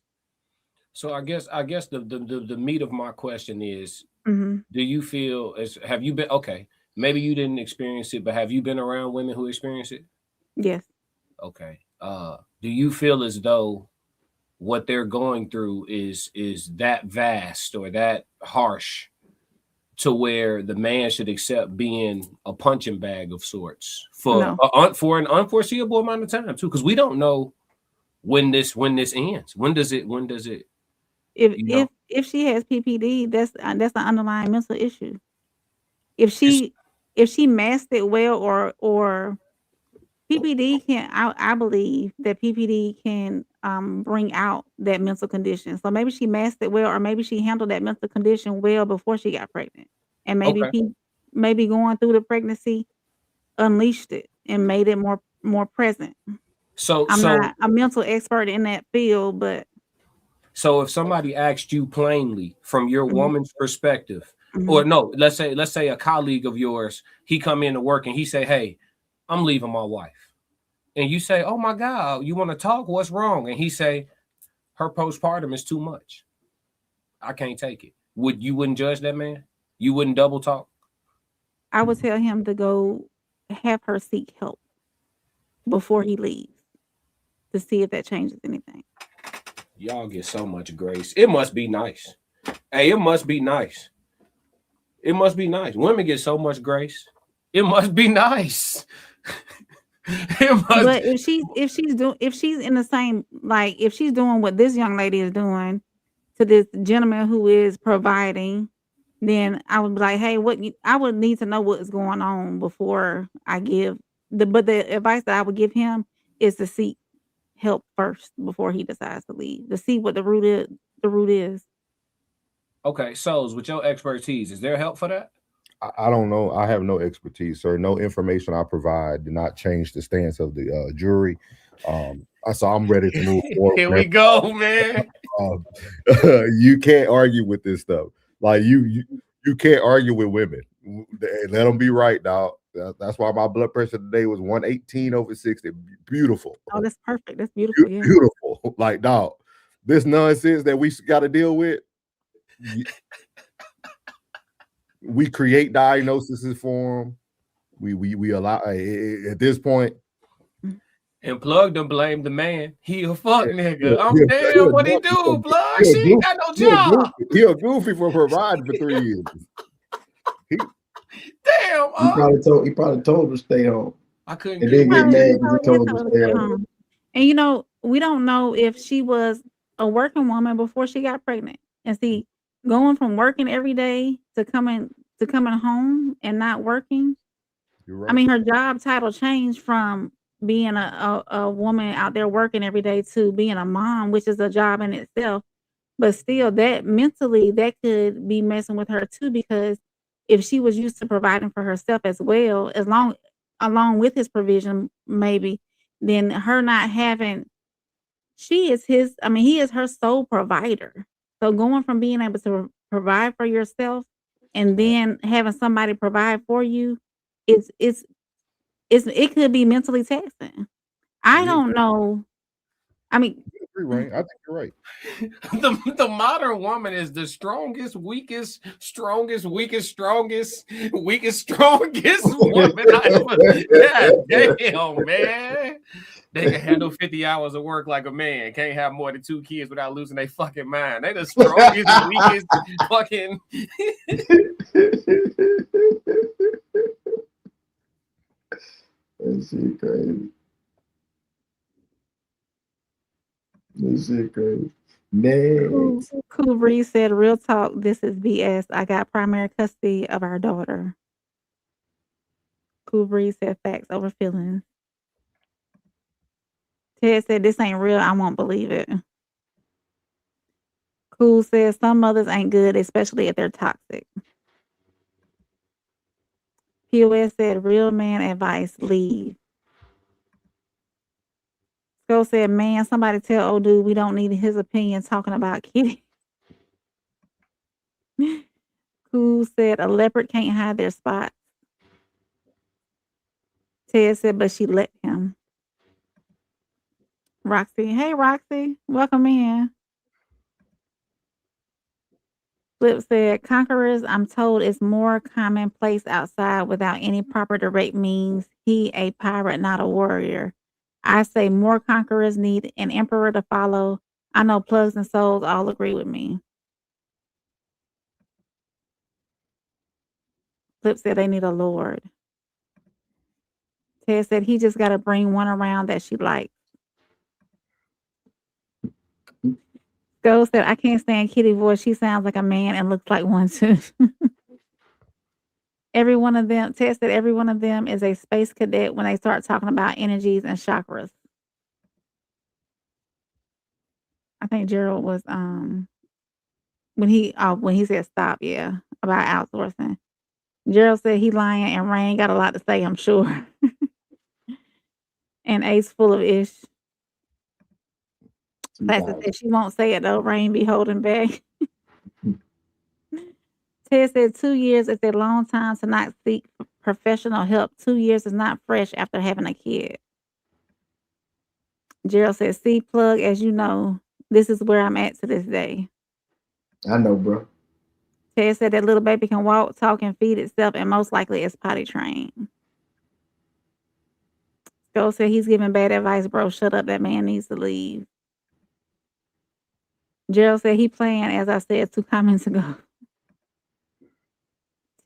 So I guess the meat of my question is, Mhm. do you feel have you been okay? Maybe you didn't experience it, but have you been around women who experience it? Yes. Okay. Do you feel as though what they're going through is that vast or that harsh to where the man should accept being a punching bag of sorts for No. for an unforeseeable amount of time too? Because we don't know when this ends. When does it If she has PPD, that's an underlying mental issue. If she masked it well or PPD can I believe that PPD can bring out that mental condition. So maybe she masked it well, or maybe she handled that mental condition well before she got pregnant. And Okay. maybe going through the pregnancy unleashed it and made it more present. So I'm not a mental expert in that field, but So if somebody asked you plainly from your Mhm. woman's perspective, or Mhm. no, let's say a colleague of yours, he come into work and he say, "Hey, I'm leaving my wife," and you say, "Oh my God, you want to talk? What's wrong?" And he say, "Her postpartum is too much. I can't take it." Wouldn't judge that man? You wouldn't double talk? I would tell him to go have her seek help before he leaves to see if that changes anything. Y'all get so much grace. It must be nice. Hey, it must be nice. It must be nice. Women get so much grace. It must be nice. But if she's in the same, like if she's doing what this young lady is doing to this gentleman who is providing, then I would be like, hey, I would need to know what is going on before I give but the advice that I would give him is to seek help first before he decides to leave, to see what the root is. Okay, so with your expertise, is there help for that? I don't know. I have no expertise, sir. No information I provide did not change the stance of the jury. So I'm ready to move forward. Here we go, man. You can't argue with this stuff. Like you can't argue with women. Let them be right, dog. That's why my blood pressure today was 118/60. Beautiful. Oh, that's perfect. That's beautiful. Yeah. Beautiful. Like, dog, this nonsense that we got to deal with. We create diagnoses for them. We allow at this point. And Plug done blame the man. He a fuck nigga. I'm damn. What he do, Plug? She ain't got no job. He a goofy for providing for 3 years. Damn. He probably told her to stay home. I couldn't and then get mad because he told her to stay home. And we don't know if she was a working woman before she got pregnant. And see, going from working every day to coming home and not working. You're right. I mean, her job title changed from being a woman out there working every day to being a mom, which is a job in itself. But still, that mentally, that could be messing with her too, because if she was used to providing for herself as well, along with his provision, maybe, then her not having, he is her sole provider. So going from being able to provide for yourself and then having somebody provide for you, it could be mentally taxing. I don't know. I mean, you're right. I think you're right. The modern woman is the strongest, weakest woman I ever. God damn, man. They can handle 50 hours of work like a man. Can't have more than 2 kids without losing their fucking mind. They the strongest, weakest fucking. That shit crazy. This shit crazy. Next. Cool Breeze said, real talk, this is BS. I got primary custody of our daughter. Cool Breeze said facts over feelings. Ted said this ain't real. I won't believe it. Cool says some mothers ain't good, especially if they're toxic. POS said real man advice, leave. Skull said, man, somebody tell old dude we don't need his opinion talking about Kitty. Cool said a leopard can't hide their spots. Ted said, but she let him. Roxy, hey Roxy, welcome in. Flip said, conquerors, I'm told, is more commonplace outside without any proper direct means. He a pirate, not a warrior. I say more conquerors need an emperor to follow. I know plugs and souls all agree with me. Flip said they need a lord. Ted said he just got to bring one around that she likes. Go said, I can't stand Kitty voice. She sounds like a man and looks like one too. Every one of them, Ted said every one of them is a space cadet when they start talking about energies and chakras. I think Gerald was when he said stop, yeah, about outsourcing. Gerald said he lying and Rain got a lot to say, I'm sure. And Ace full of ish. Classic said she won't say it though. Rain be holding back. Ted said 2 years is a long time to not seek professional help. 2 years is not fresh after having a kid. Gerald said, see, plug, as you know, this is where I'm at to this day. I know, bro. Ted said that little baby can walk, talk, and feed itself, and most likely is potty trained. Joe said he's giving bad advice, bro. Shut up. That man needs to leave. Gerald said he playing, as I said 2 comments ago.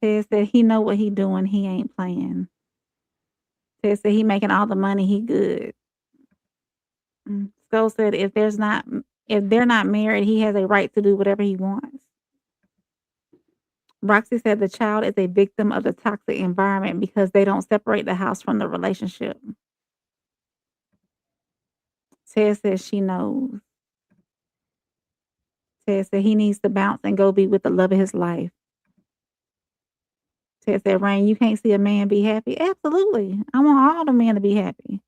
Ted said he know what he doing. He ain't playing. Ted said he making all the money. He good. Skull said if they're not married, he has a right to do whatever he wants. Roxy said the child is a victim of the toxic environment because they don't separate the house from the relationship. Ted says she knows. Ted said he needs to bounce and go be with the love of his life. Ted said, Rain, you can't see a man be happy? Absolutely. I want all the men to be happy.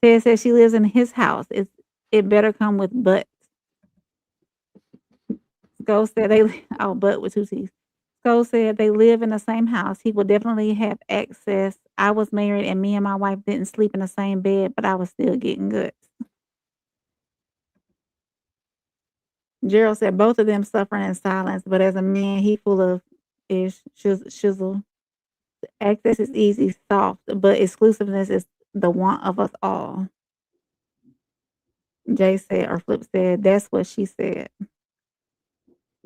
Ted said she lives in his house. It better come with butts. Skull said butt with 2 T's. Skull said they live in the same house. He will definitely have access. I was married and me and my wife didn't sleep in the same bed, but I was still getting guts. Gerald said both of them suffering in silence, but as a man, he full of shizzle. Access is easy, soft, but exclusiveness is the want of us all. Jay said, or Flip said, that's what she said.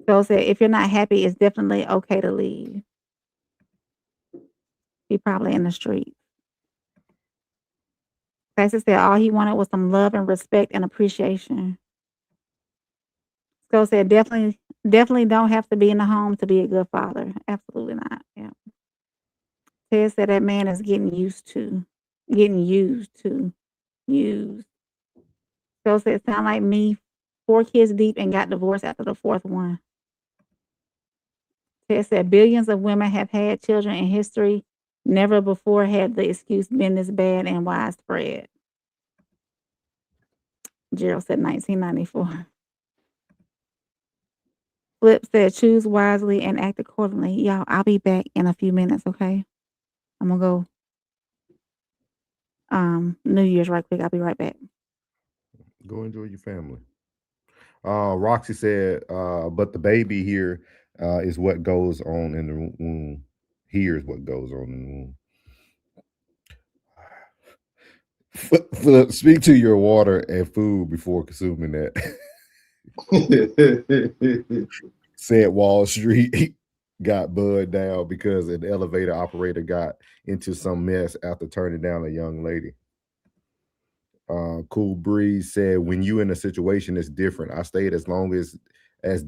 Phil said, if you're not happy, it's definitely okay to leave. He probably in the street. Francis said all he wanted was some love and respect and appreciation. Skull said definitely don't have to be in the home to be a good father. Absolutely not. Yeah. Ted said that man is getting used. Skull said sound like me, 4 kids deep and got divorced after the 4th one. Ted said billions of women have had children in history. Never before had the excuse been this bad and widespread. Gerald said 1994. Flip said choose wisely and act accordingly. Y'all, I'll be back in a few minutes, okay? I'm gonna go New Year's right quick. I'll be right back. Go enjoy your family. Roxy said, but the baby here is what goes on in the womb. Here's what goes on in the womb. Speak to your water and food before consuming that. Said Wall Street got bud down because an elevator operator got into some mess after turning down a young lady. Cool Breeze said, when you in a situation, it's different. I stayed as long as as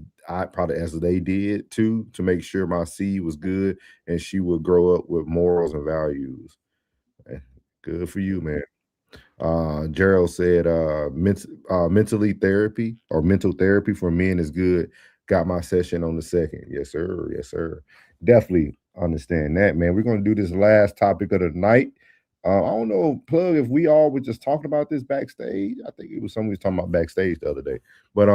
they did too, to make sure my seed was good and she would grow up with morals and values. Good for you, man. Gerald said mentally therapy or mental therapy for men is good. Got my session on the 2nd. Yes, sir. Yes, sir. Definitely understand that, man. We're going to do this last topic of the night. I don't know, Plug, if we all were just talking about this backstage. I think it was somebody was talking about backstage the other day. But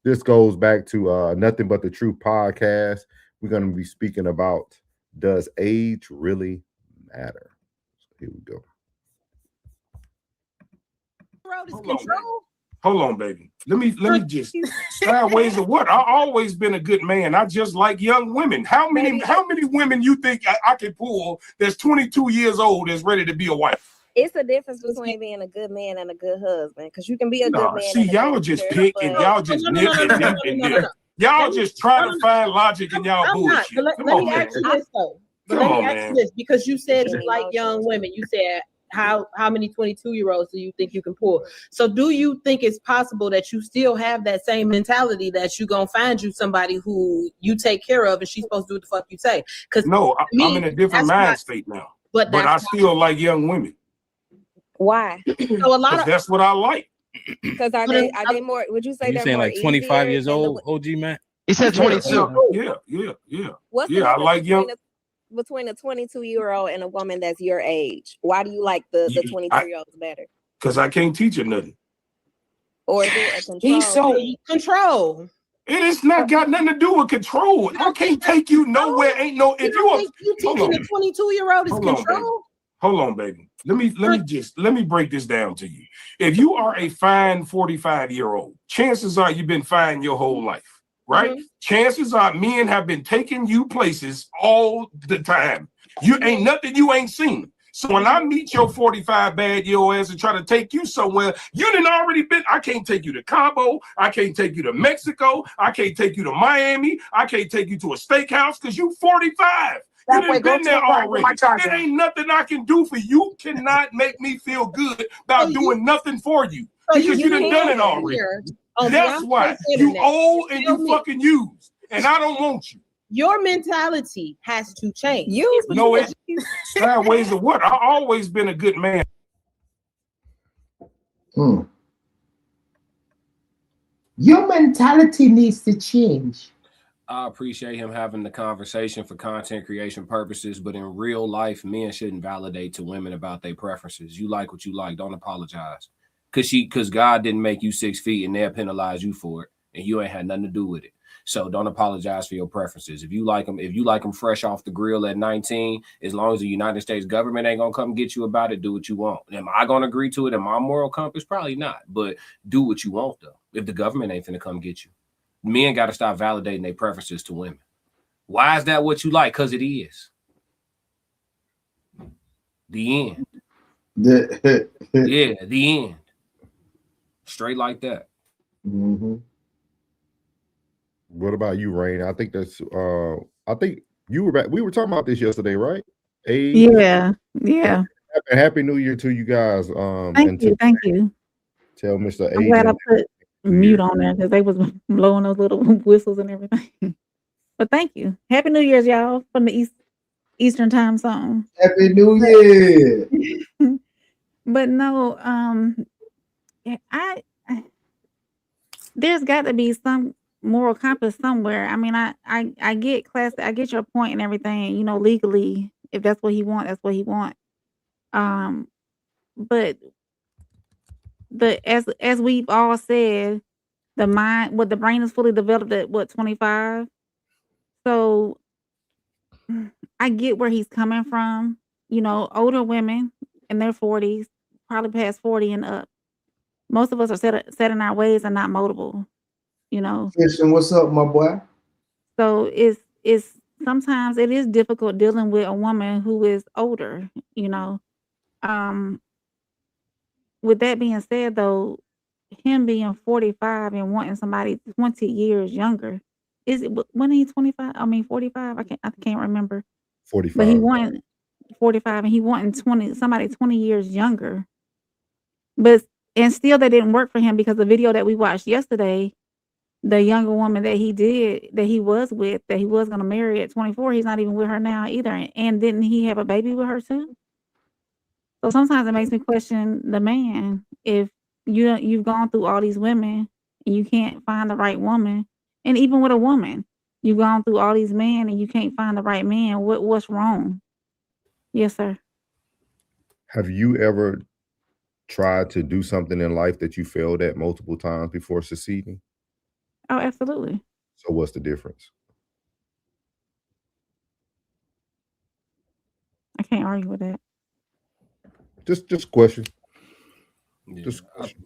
this goes back to Nothing But the Truth podcast. We're going to be speaking about, does age really matter? So here we go. Hold on, baby. Let me just sideways of what? I always been a good man. I just like young women. How many women you think I can pull that's 22 years old that's ready to be a wife? It's a difference between being a good man and a good husband, because you can be a good man. See, y'all just pick and y'all just nip and nip and nip. Y'all just try to find logic in y'all bullshit. Let me ask you this though. Let me ask you this, because you said you like young women. You said how many 22-year-olds do you think you can pull? So do you think it's possible that you still have that same mentality that you're gonna find you somebody who you take care of and she's supposed to do what the fuck you say? Because no, I'm in a different mind state now. But I still like young women. Why? So a lot of that's what I like. Because are they more? Would you say you they're saying more like 25 easier years than old, OG man? He said 22. Yeah. What's the I like young. Between a 22-year-old and a woman that's your age? Why do you like the 22-year-olds better? Because I can't teach her nothing. Or is it a control? Control. It is not got nothing to do with control. I can't take you nowhere. Ain't no. If you teaching a 22-year-old is control. Hold on, baby. Let me break this down to you. If you are a fine 45-year-old, chances are you've been fine your whole life. Right? Mm-hmm. Chances are men have been taking you places all the time. You ain't nothing you ain't seen. So when I meet your 45 bad year ass and try to take you somewhere, you done already been. I can't take you to Cabo. I can't take you to Mexico. I can't take you to Miami. I can't take you to a steakhouse because you 45. You done been there already. It ain't nothing I can do for you. You cannot make me feel good about doing nothing for you because you done done it already. That's why you old and you fucking used, and I don't want you. Your mentality has to change. No, it's sideways of what? I always been a good man. Your mentality needs to change. I appreciate him having the conversation for content creation purposes, but in real life, men shouldn't validate to women about their preferences. You like what you like. Don't apologize. Because God didn't make you 6 feet and they'll penalize you for it, and you ain't had nothing to do with it. So don't apologize for your preferences. If you like them fresh off the grill at 19, as long as the United States government ain't gonna come get you about it, do what you want. Am I gonna agree to it in my moral compass? Probably not. But do what you want though. If the government ain't finna come get you, men got to stop validating their preferences to women. Why is that what you like? Because it is. The end. Yeah, the end. Straight like that. Mm-hmm. What about you, Rain? I think that's I think you were back. We were talking about this yesterday, right? Yeah. Happy New Year to you guys. Thank you. Tell Mr. I'm glad I put mute on there because they was blowing those little whistles and everything. But thank you. Happy New Year's, y'all, from the Eastern time zone. Happy New Year. But no, there's got to be some moral compass somewhere. I mean, I get class, I get your point and everything. You know, legally, if that's what he want, that's what he want. But as we've all said, the brain is fully developed at 25. So I get where he's coming from. You know, older women in their 40s, probably past 40 and up. Most of us are set in our ways and not moldable, you know. Christian, what's up, my boy? So it's sometimes it is difficult dealing with a woman who is older, you know. With that being said, though, him being 45 and wanting somebody 20 years younger, when he's 25? I mean 45. I can't remember. 45. But he wanted 45 and he wanting somebody 20 years younger. And still that didn't work for him because the video that we watched yesterday, the younger woman that he was with, that he was going to marry at 24, he's not even with her now either. And didn't he have a baby with her too? So sometimes it makes me question the man. If you've gone through all these women and you can't find the right woman, and even with a woman, you've gone through all these men and you can't find the right man. What's wrong? Yes, sir. Have you ever tried to do something in life that you failed at multiple times before succeeding? Oh, absolutely. So what's the difference? I can't argue with that. Just question. Yeah. Just question.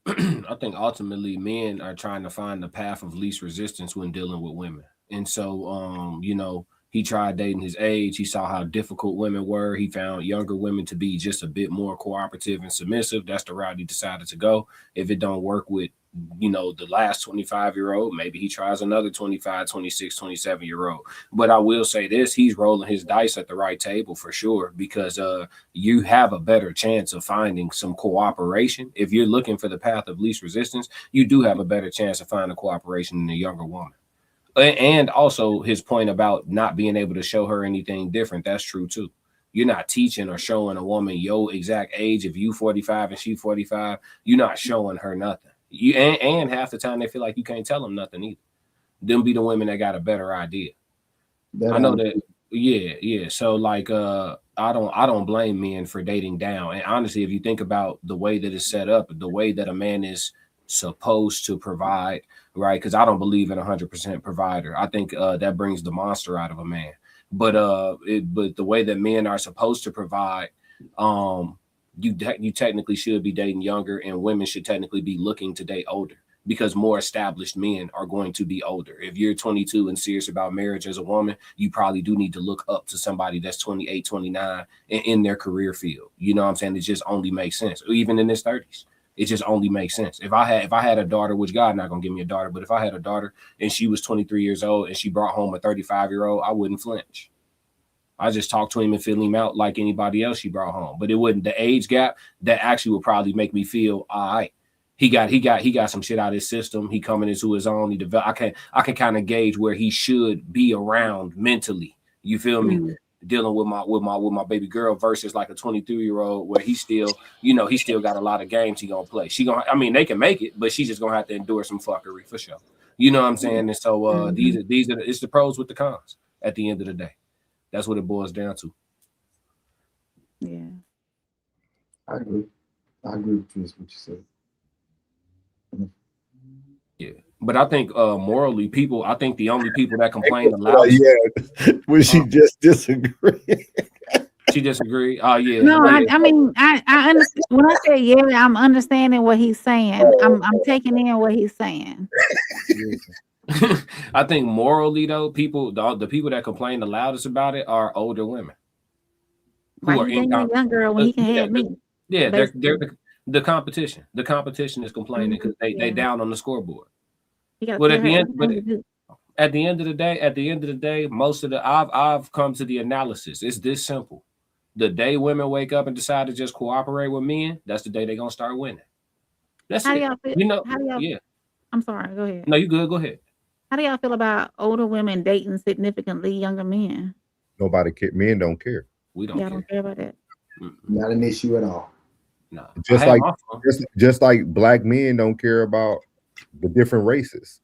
I think ultimately men are trying to find the path of least resistance when dealing with women. And so, you know, he tried dating his age. He saw how difficult women were. He found younger women to be just a bit more cooperative and submissive. That's the route he decided to go. If it don't work with, you know, the last 25-year-old, maybe he tries another 25, 26, 27-year-old. But I will say this, he's rolling his dice at the right table for sure, because you have a better chance of finding some cooperation. If you're looking for the path of least resistance, you do have a better chance of finding cooperation in a younger woman. And also his point about not being able to show her anything different, that's true too. You're not teaching or showing a woman your exact age. If you 45 and she 45, you're not showing her nothing. And half the time they feel like you can't tell them nothing either. Them be the women that got a better idea. I know that. Yeah. So like, I don't blame men for dating down. And honestly, if you think about the way that it's set up, the way that a man is supposed to provide, right? Because I don't believe in 100% provider. I think that brings the monster out of a man. But the way that men are supposed to provide, you technically should be dating younger, and women should technically be looking to date older, because more established men are going to be older. If you're 22 and serious about marriage as a woman, you probably do need to look up to somebody that's 28, 29 and in their career field. You know what I'm saying? It just only makes sense. Even in his 30s. It just only makes sense. If I had a daughter, which God not gonna give me a daughter, but if I had a daughter and she was 23 years old and she brought home a 35-year-old, I wouldn't flinch. I just talk to him and fill him out like anybody else she brought home. But it wouldn't, the age gap, that actually would probably make me feel all right. He got some shit out of his system. He coming into his own. I can kind of gauge where he should be around mentally. You feel me? Dealing with my baby girl versus like a 23-year-old where he still got a lot of games he gonna play. They can make it, but she's just gonna have to endure some fuckery for sure. You know what I'm saying? And so it's the pros with the cons at the end of the day. That's what it boils down to. Yeah. I agree with what you said. Yeah. But I think morally, I think the only people that complain the loudest. Would she just disagree? She disagree. Oh yeah. No, I understand. When I say yeah, I'm understanding what he's saying. I'm taking in what he's saying. I think morally though, the people that complain the loudest about it are older women. Why you dating a young girl when he can have me? Yeah, they're the competition. The competition is complaining because they down on the scoreboard. But at the end of the day, most of I've come to the analysis. It's this simple. The day women wake up and decide to just cooperate with men, that's the day they're gonna start winning. That's how it. Do y'all feel, you know, yeah. I'm sorry, go ahead. No, you good, go ahead. How do y'all feel about older women dating significantly younger men? Nobody care. Men don't care. We don't care. Don't care about that. Not an issue at all. No. Just like black men don't care about the different races.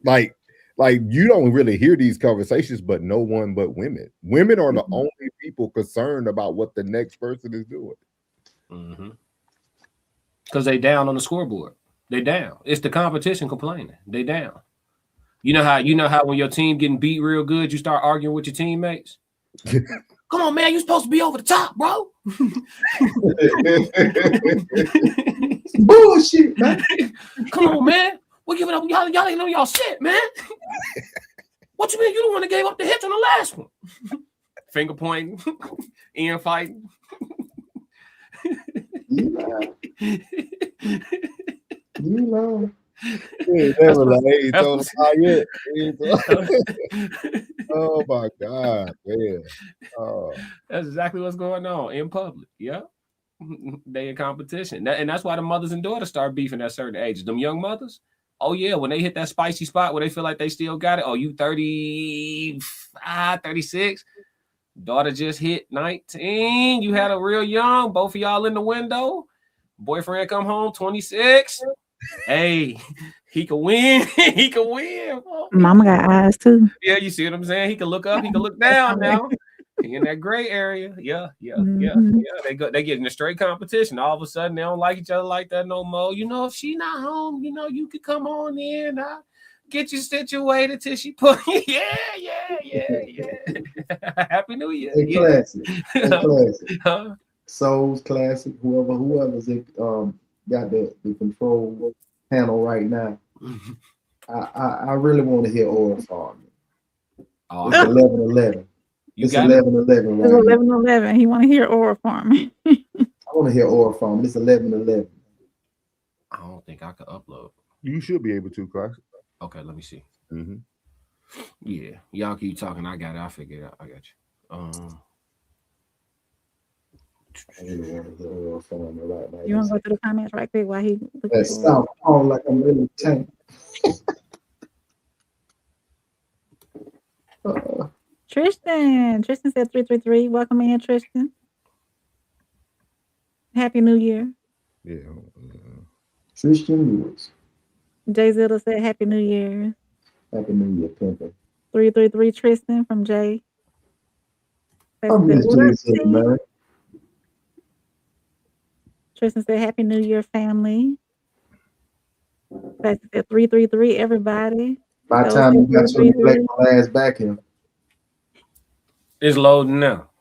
Like you don't really hear these conversations, but no one but women. Women are the only people concerned about what the next person is doing. Because they down on the scoreboard. They down. It's the competition complaining. They down. You know how when your team getting beat real good, you start arguing with your teammates. Come on, man, you supposed to be over the top, bro. Bullshit, man. Come on, man. We're giving up. Y'all ain't know y'all shit, man. What you mean you the one that gave up the hits on the last one? Finger pointing, ear fighting. You know. Oh my God, man. That's exactly what's going on in public. Yeah. They in competition. And that's why the mothers and daughters start beefing at certain ages. Them young mothers, Oh yeah, when they hit that spicy spot where they feel like they still got it. Oh, you 35, 36. Daughter just hit 19. You had a real young, both of y'all in the window. Boyfriend come home 26. Hey, he can win. He can win. Mama got eyes too. Yeah, you see what I'm saying? He can look up, he can look down now. He in that gray area. Yeah. They get in a straight competition. All of a sudden, they don't like each other like that no more. You know, if she not home, you know, you could come on in. I'll get you situated till she put. Yeah. Happy New Year. Hey, classic. Hey, classic. Souls classic. Whoever's got the control panel right now. I really want to hear Oral Farm. Oh, it's 11-11. It's 11-11. It's 11-11. He want to hear Oral Farm. I want to hear Oral Farm. It's 11-11. I don't think I could upload. You should be able to, class. Okay, let me see. Mm-hmm. Yeah, y'all keep talking. I got it. I figured it out. I got you. You want to go through the comments right quick while he? That sound all like I'm really tank. Tristan said 333. Welcome in, Tristan. Happy New Year. Yeah. Tristan Lewis. Jay Zilla said Happy New Year. Happy New Year, Pimpin. 333 Tristan from Jay. I miss Jay Zilla, man. Tristan said Happy New Year, family. Said 333 everybody. By the time you got your black ass back here. It's loading now.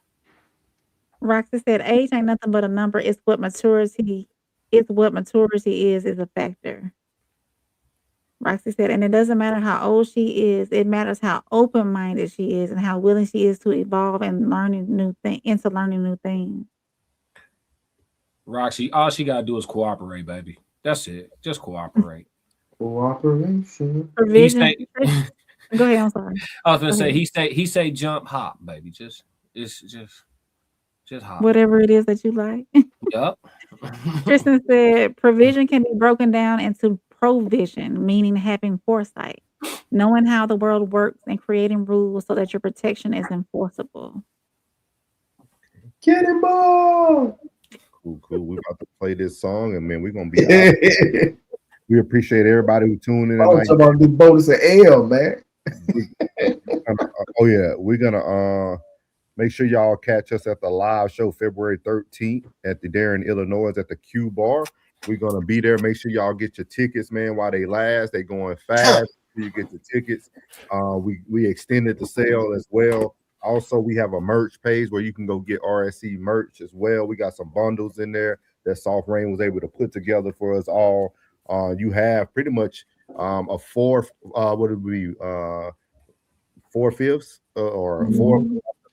Roxy said age ain't nothing but a number. It's what maturity is a factor. Roxy said, and it doesn't matter how old she is, it matters how open-minded she is and how willing she is to evolve and learning new things. Roxy, all she gotta do is cooperate, baby. That's it. Just cooperate. Cooperation. Provision. Go ahead. I'm sorry. I was gonna say he say jump hop, baby. Just hop. Whatever it is that you like. Yup. Tristan said provision can be broken down into provision, meaning having foresight, knowing how the world works and creating rules so that your protection is enforceable. Get him on. Cool. We're about to play this song, and man, we're gonna be out. We appreciate everybody who tuned in. I'm talking about the bonus of L, man. We're gonna make sure y'all catch us at the live show February 13th at the Darien, Illinois, at the Q Bar. We're gonna be there. Make sure y'all get your tickets, man, while they last. They going fast. You get your tickets. We extended the sale as well. Also, we have a merch page where you can go get RSC merch as well. We got some bundles in there that Soft Rain was able to put together for us all. You have pretty much a fourth, what would it be, 4/5 or 4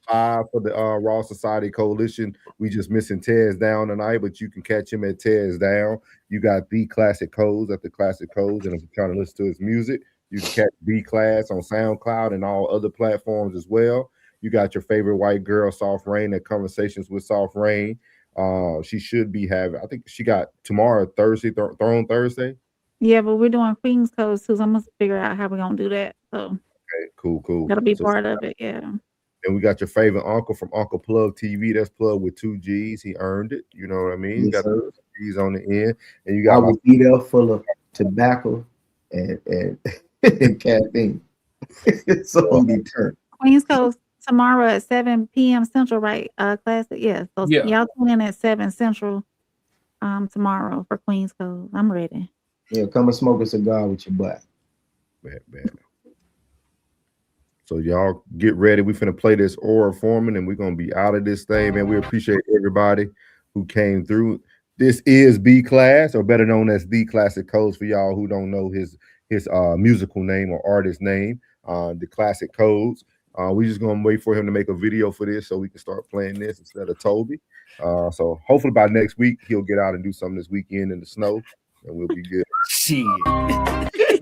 5 for the Raw Society Coalition. We just missing Tez Down tonight, but you can catch him at Tez Down. You got the Classic Codes at the Classic Codes, and if you're trying to listen to his music, you can catch B Class on SoundCloud and all other platforms as well. You got your favorite white girl, Soft Rain, at Conversations with Soft Rain. She should be having, I think she got tomorrow, Thursday, Throne Thursday. Yeah, but we're doing Queen's Codes too, so I'm gonna figure out how we're gonna do that. So okay, cool. That'll be part of it, yeah. And we got your favorite uncle from Uncle Plug TV. That's Plug with 2 G's. He earned it. You know what I mean? Yes, you got sir. the G's on the end, and you got. I will be there full of tobacco and caffeine. So I'll be turned. Queen's Coast tomorrow at 7 p.m. Central, right? Classic, yeah. So y'all tune in at 7 Central tomorrow for Queen's Coast. I'm ready. Yeah, come and smoke a cigar with your butt. Bad. So y'all get ready. We finna play this Oral Foreman, and we're gonna be out of this thing, man. We appreciate everybody who came through. This is B Class, or better known as The Classic Codes for y'all who don't know his musical name or artist name, The Classic Codes. We just gonna wait for him to make a video for this so we can start playing this instead of Toby. So hopefully by next week he'll get out and do something this weekend in the snow, and we'll be good. Shit.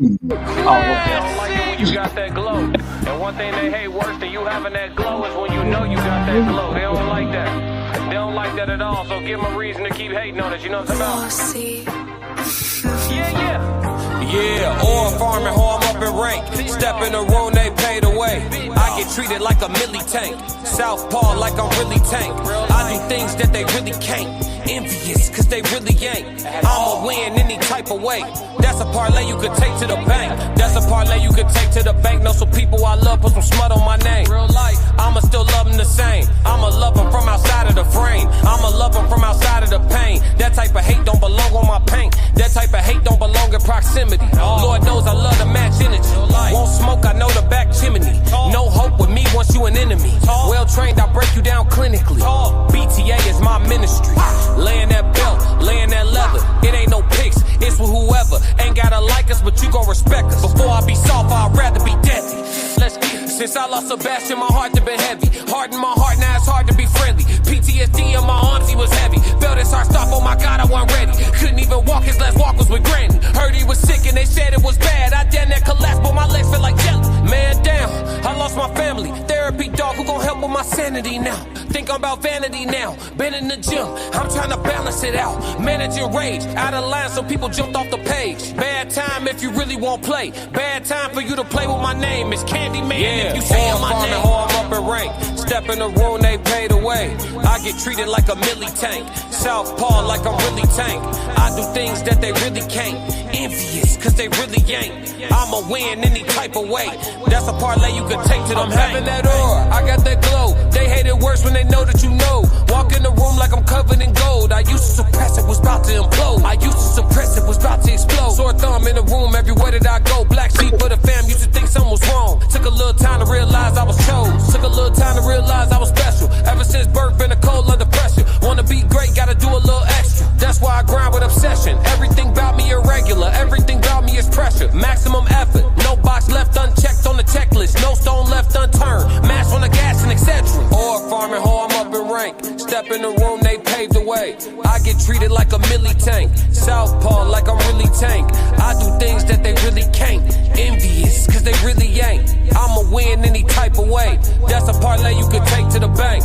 They don't like it when you got that glow. And one thing they hate worse than you having that glow is when you know you got that glow. They don't like that. They don't like that at all. So give them a reason to keep hating on it. You know what I'm talking about? Yeah. Yeah, or farming, ho, I'm up in rank. Step in the room, they paid away. I get treated like a milli tank. Southpaw like I'm really tank. I do things that they really can't. Envious, cause they really ain't. I'ma win any type of way. That's a parlay you could take to the bank. That's a parlay you could take to the bank. Know some people I love, put some smut on my name. I'ma still love them the same. I'ma love them from outside of the frame. I'ma love them from outside of the pain. That type of hate don't belong on my paint. That type of hate don't belong in proximity. Lord knows I love to match energy. Won't smoke, I know the back chimney. No hope with me once you an enemy. Well trained, I break you down clinically. BTA is my ministry. Laying that belt, laying that leather. It ain't no pics, it's with whoever. Ain't gotta like us, but you gon' respect us. Before I be soft, I'd rather be deadly. Let's get it. Since I lost Sebastian, my heart has been heavy. Hard in my heart, now it's hard to be friendly. PTSD in my arms, he was heavy. Felt his heart stop, oh my God, I wasn't ready. Couldn't even walk, his last walk was with Granny. Heard he was sick and they said it was bad. I damn that collapsed, but my legs feel like jelly. Man down, I lost my family. Therapy dog, who gon' help with my sanity now? Think I'm about vanity now. Been in the gym, I'm trying to balance it out. Managing rage, out of line, so people jumped off the page. Bad time if you really won't play. Bad time for you to play with my name. It's Candyman if you say my name. I'm up in rank. Step in the room, they paid away. I get treated like a milli tank. Southpaw like I'm really tank. I do things that they really can't. Envious, cause they really ain't. I'ma win any type of way. That's a parlay you could take to them. I'm having that aura, I got that glow. They hate it worse when they know that you know. Walk in the room like I'm covered in gold. I used to suppress it, was about to implode. I used to suppress it, was about to explode. Sore thumb in the room, everywhere that I go. Black sheep for the fam, used to think something was wrong. Took a little time to realize I was chose. Took a little time to realize I was special. Ever since birth, been a cold under pressure. Wanna be great, gotta do a little extra. That's why I grind with obsession. Everything about me irregular, everything about me is pressure. Maximum effort, no box left unchecked on the checklist. No stone left unturned, mash on the gas and etc. Or farming, ho, I'm up in rank. Step in the room, they paved the way. I get treated like a milli tank. Southpaw like I'm really tank. I do things that they really can't. Envious, cause they really ain't. I'ma win any type of way. That's a parlay you could take to the bank.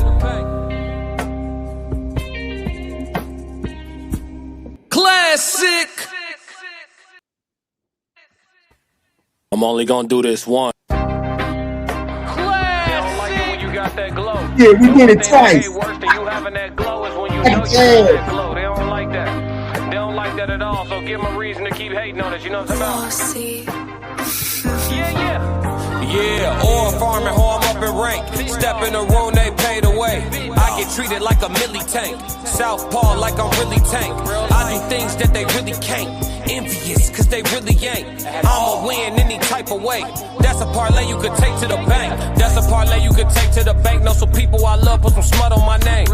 Classic. I'm only gonna do this one. Yeah, we did it twice. Worse than you having that glow is when you know you have that glow. They don't like that. They don't like that at all. So give them a reason to keep hating on us. You know what I'm talking about? Yeah, or farming, ho, I'm up in rank. Step in the room, they paid away. I get treated like a milli tank. Southpaw like I'm really tank. I do things that they really can't. Envious, cause they really ain't. I'ma win any type of way. That's a parlay you could take to the bank. That's a parlay you could take to the bank. Know some people I love, put some smut on my name.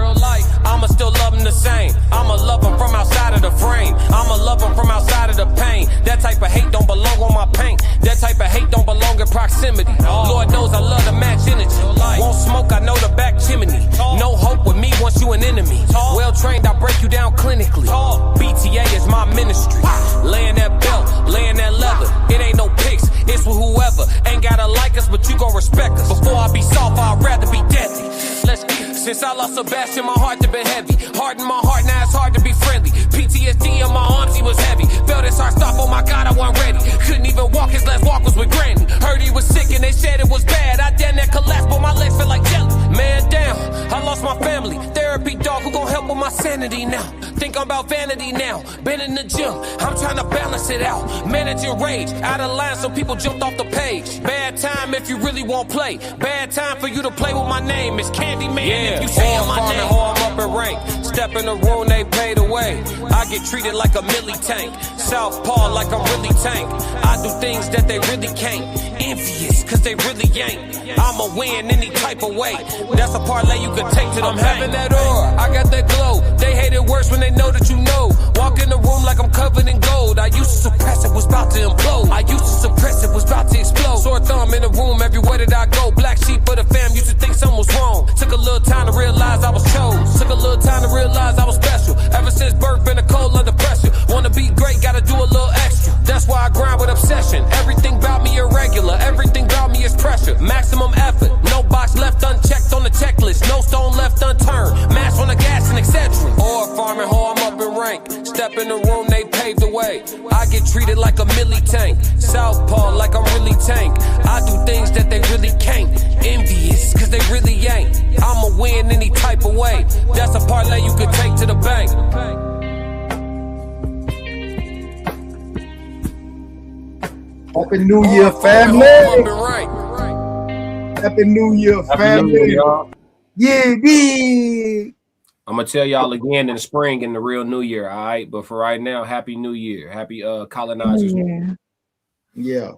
I'ma still love them the same. I'ma love them from outside of the frame. I'ma love them from outside of the pain. That type of hate don't belong on my paint. That type of hate don't belong in proximity. Lord knows I love to match energy. Won't smoke, I know the back chimney. No hope with me once you an enemy. Well trained, I break you down clinically. BTA is my ministry. Laying that belt, laying that leather. It ain't no pics, it's with whoever. Ain't gotta like us, but you gon' respect us. Before I be soft, I'd rather be deadly. Let's get it. Since I lost Sebastian, my heart has been heavy. Hard in my heart, now it's hard to be friendly. PTSD in my arms, he was heavy. Felt his heart stop, oh my God, I wasn't ready. Couldn't even walk, his last walk was with Granny. Heard he was sick and they said it was bad. I damn that collapsed, but my legs feel like jelly. Man down, I lost my family. Therapy dog, who gon' help with my sanity now? Think I'm about vanity now. Been in the gym, I'm trying to balance it out. Managing rage, out of line, so people jumped off the page. Bad time if you really won't play. Bad time for you to play with my name. It's Candyman if you say my name. I'm up in rank. Step in the room, they paid away. I get treated like a milli tank. Southpaw like I'm really tank. I do things that they really can't. Envious, cause they really ain't. I'ma win any type of way. That's a parlay you could take to them. I'm having that aura, I got that glow. They hate it worse when they know that you know. Walk in the room like I'm covered in gold. I used to suppress it, was about to implode. I used to suppress it, was about to explode. Sore thumb in the room, everywhere that I go. Black sheep for the fam, used to think something was wrong. Took a little time to realize I was chose. Took a little time to realize I was special. Ever since birth, been a cold under pressure. Wanna be great, gotta do a little extra. That's why I grind with obsession. Everything about me irregular, everything about me is pressure. Maximum effort, no box left unchecked on the checklist. No stone left unturned, mash on the gas and etc. Or farming, ho, I'm up in rank. Step in in the room, they paved the way. I get treated like a milli tank. Southpaw like I'm really tank. I do things that they really can't. Envious, cause they really ain't. I'ma win any type of way. That's a parlay you could take to the bank. Happy New Year, family. Happy New Year, family. Yeah, big. I'm gonna tell y'all again in the spring in the real New Year, all right? But for right now, Happy New Year. Happy colonizers. Yeah.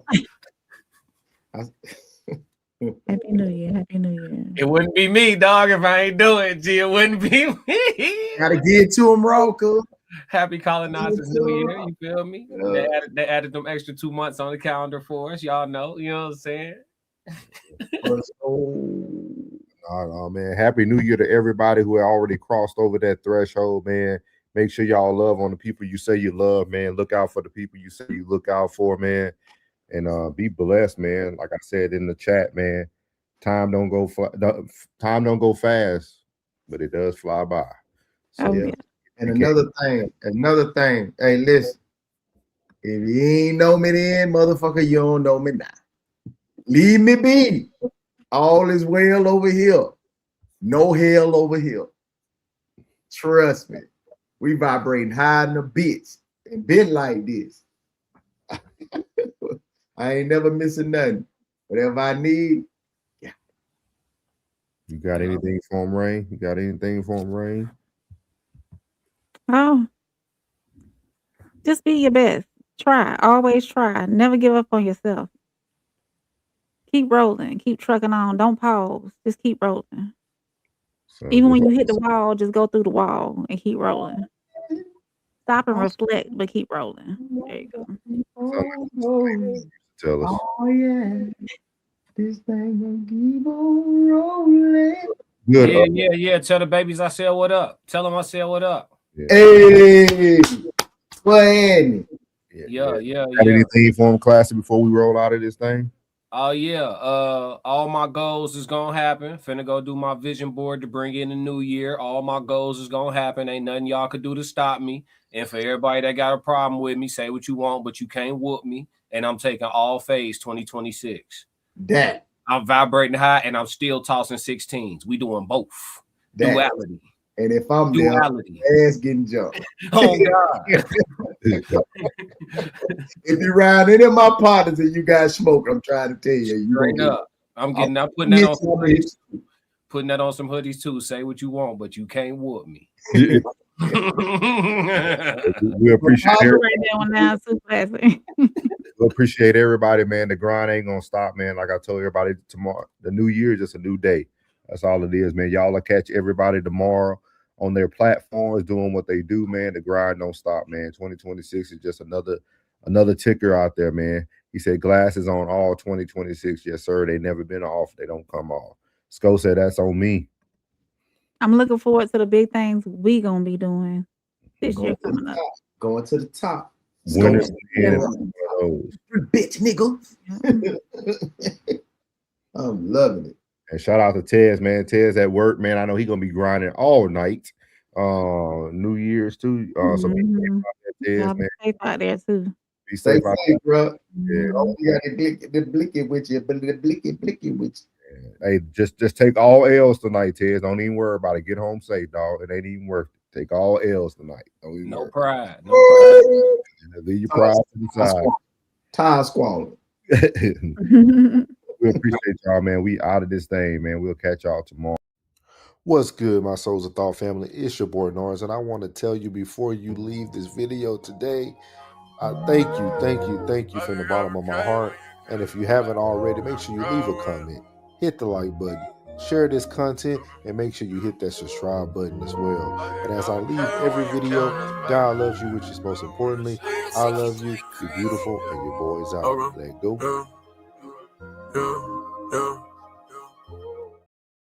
Happy New Year. Happy New Year. It wouldn't be me, dog, if I ain't do it, G. It wouldn't be me. Gotta get to him, Roku. Happy colonizers New Year, you feel me? Yeah. They added them extra 2 months on the calendar for us. Y'all know, you know what I'm saying? Oh man, Happy New Year to everybody who already crossed over that threshold, man. Make sure y'all love on the people you say you love, man. Look out for the people you say you look out for, man. And be blessed, man. Like I said in the chat, man, time don't go fast, but it does fly by. So yeah. And another thing. Hey, listen. If you ain't know me then, motherfucker, you don't know me now. Leave me be. All is well over here. No hell over here. Trust me. We vibrating high in the bitch and been like this. I ain't never missing nothing. Whatever I need, yeah. You got anything for him, Rain? You got anything for him, Rain? Oh, just be your best. Try. Always try. Never give up on yourself. Keep rolling. Keep trucking on. Don't pause. Just keep rolling. So even when you hit the wall, just go through the wall and keep rolling. Stop and reflect, but keep rolling. There you go. Tell us. Oh yeah, this thing will keep on rolling. Good. Yeah. Tell the babies I said what up. Tell them I said what up. Hey, what Andy? Yeah. Got anything for him, classy, before we roll out of this thing? Oh yeah. All my goals is gonna happen. Finna go do my vision board to bring in the new year. All my goals is gonna happen. Ain't nothing y'all could do to stop me. And for everybody that got a problem with me, say what you want, but you can't whoop me. And I'm taking all phase 2026. That I'm vibrating high and I'm still tossing 16s. We doing both. That. Duality. And if I'm Duality. there, ass getting jumped. Oh God. If you ride any of my partners and you guys smoke, I'm trying to tell you. Straight up. I'm putting that on some hoodies. Putting that on some hoodies too. Say what you want, but you can't whoop me. We appreciate everybody. We appreciate everybody, man. The grind ain't gonna stop, man. Like I told everybody tomorrow, the new year is just a new day. That's all it is, man. Y'all will catch everybody tomorrow on their platforms doing what they do, man. The grind don't stop, man. 2026 is just another ticker out there, man. He said glasses on all 2026. Yes, sir. They never been off. They don't come off. Sco said that's on me. I'm looking forward to the big things we gonna be doing this year coming up. Going to the top. Winners bitch nigga. I'm loving it. And shout out to Tez, man. Tez at work, man. I know he's gonna be grinding all night. New Year's too. So be safe out there, Tez, man. Safe out there too. Be safe out there, bro. Yeah. Oh, you got the blicky with you, but the blicky with you. Hey, just take all L's tonight, Tez. Don't even worry about it. Get home safe, dog. It ain't even worth it. Take all L's tonight. No pride. No pride. Leave your pride to the side. Time squalor. We appreciate y'all, man. We out of this thing, man. We'll catch y'all tomorrow. What's good, my Souls of Thought family? It's your boy Norris, and I want to tell you before you leave this video today, thank you from the bottom of my heart. And if you haven't already, make sure you leave a comment, hit the like button, share this content, and make sure you hit that subscribe button as well. And as I leave every video, God loves you, which is most importantly, I love you, you're beautiful, and your boy's out. Let go. Yeah.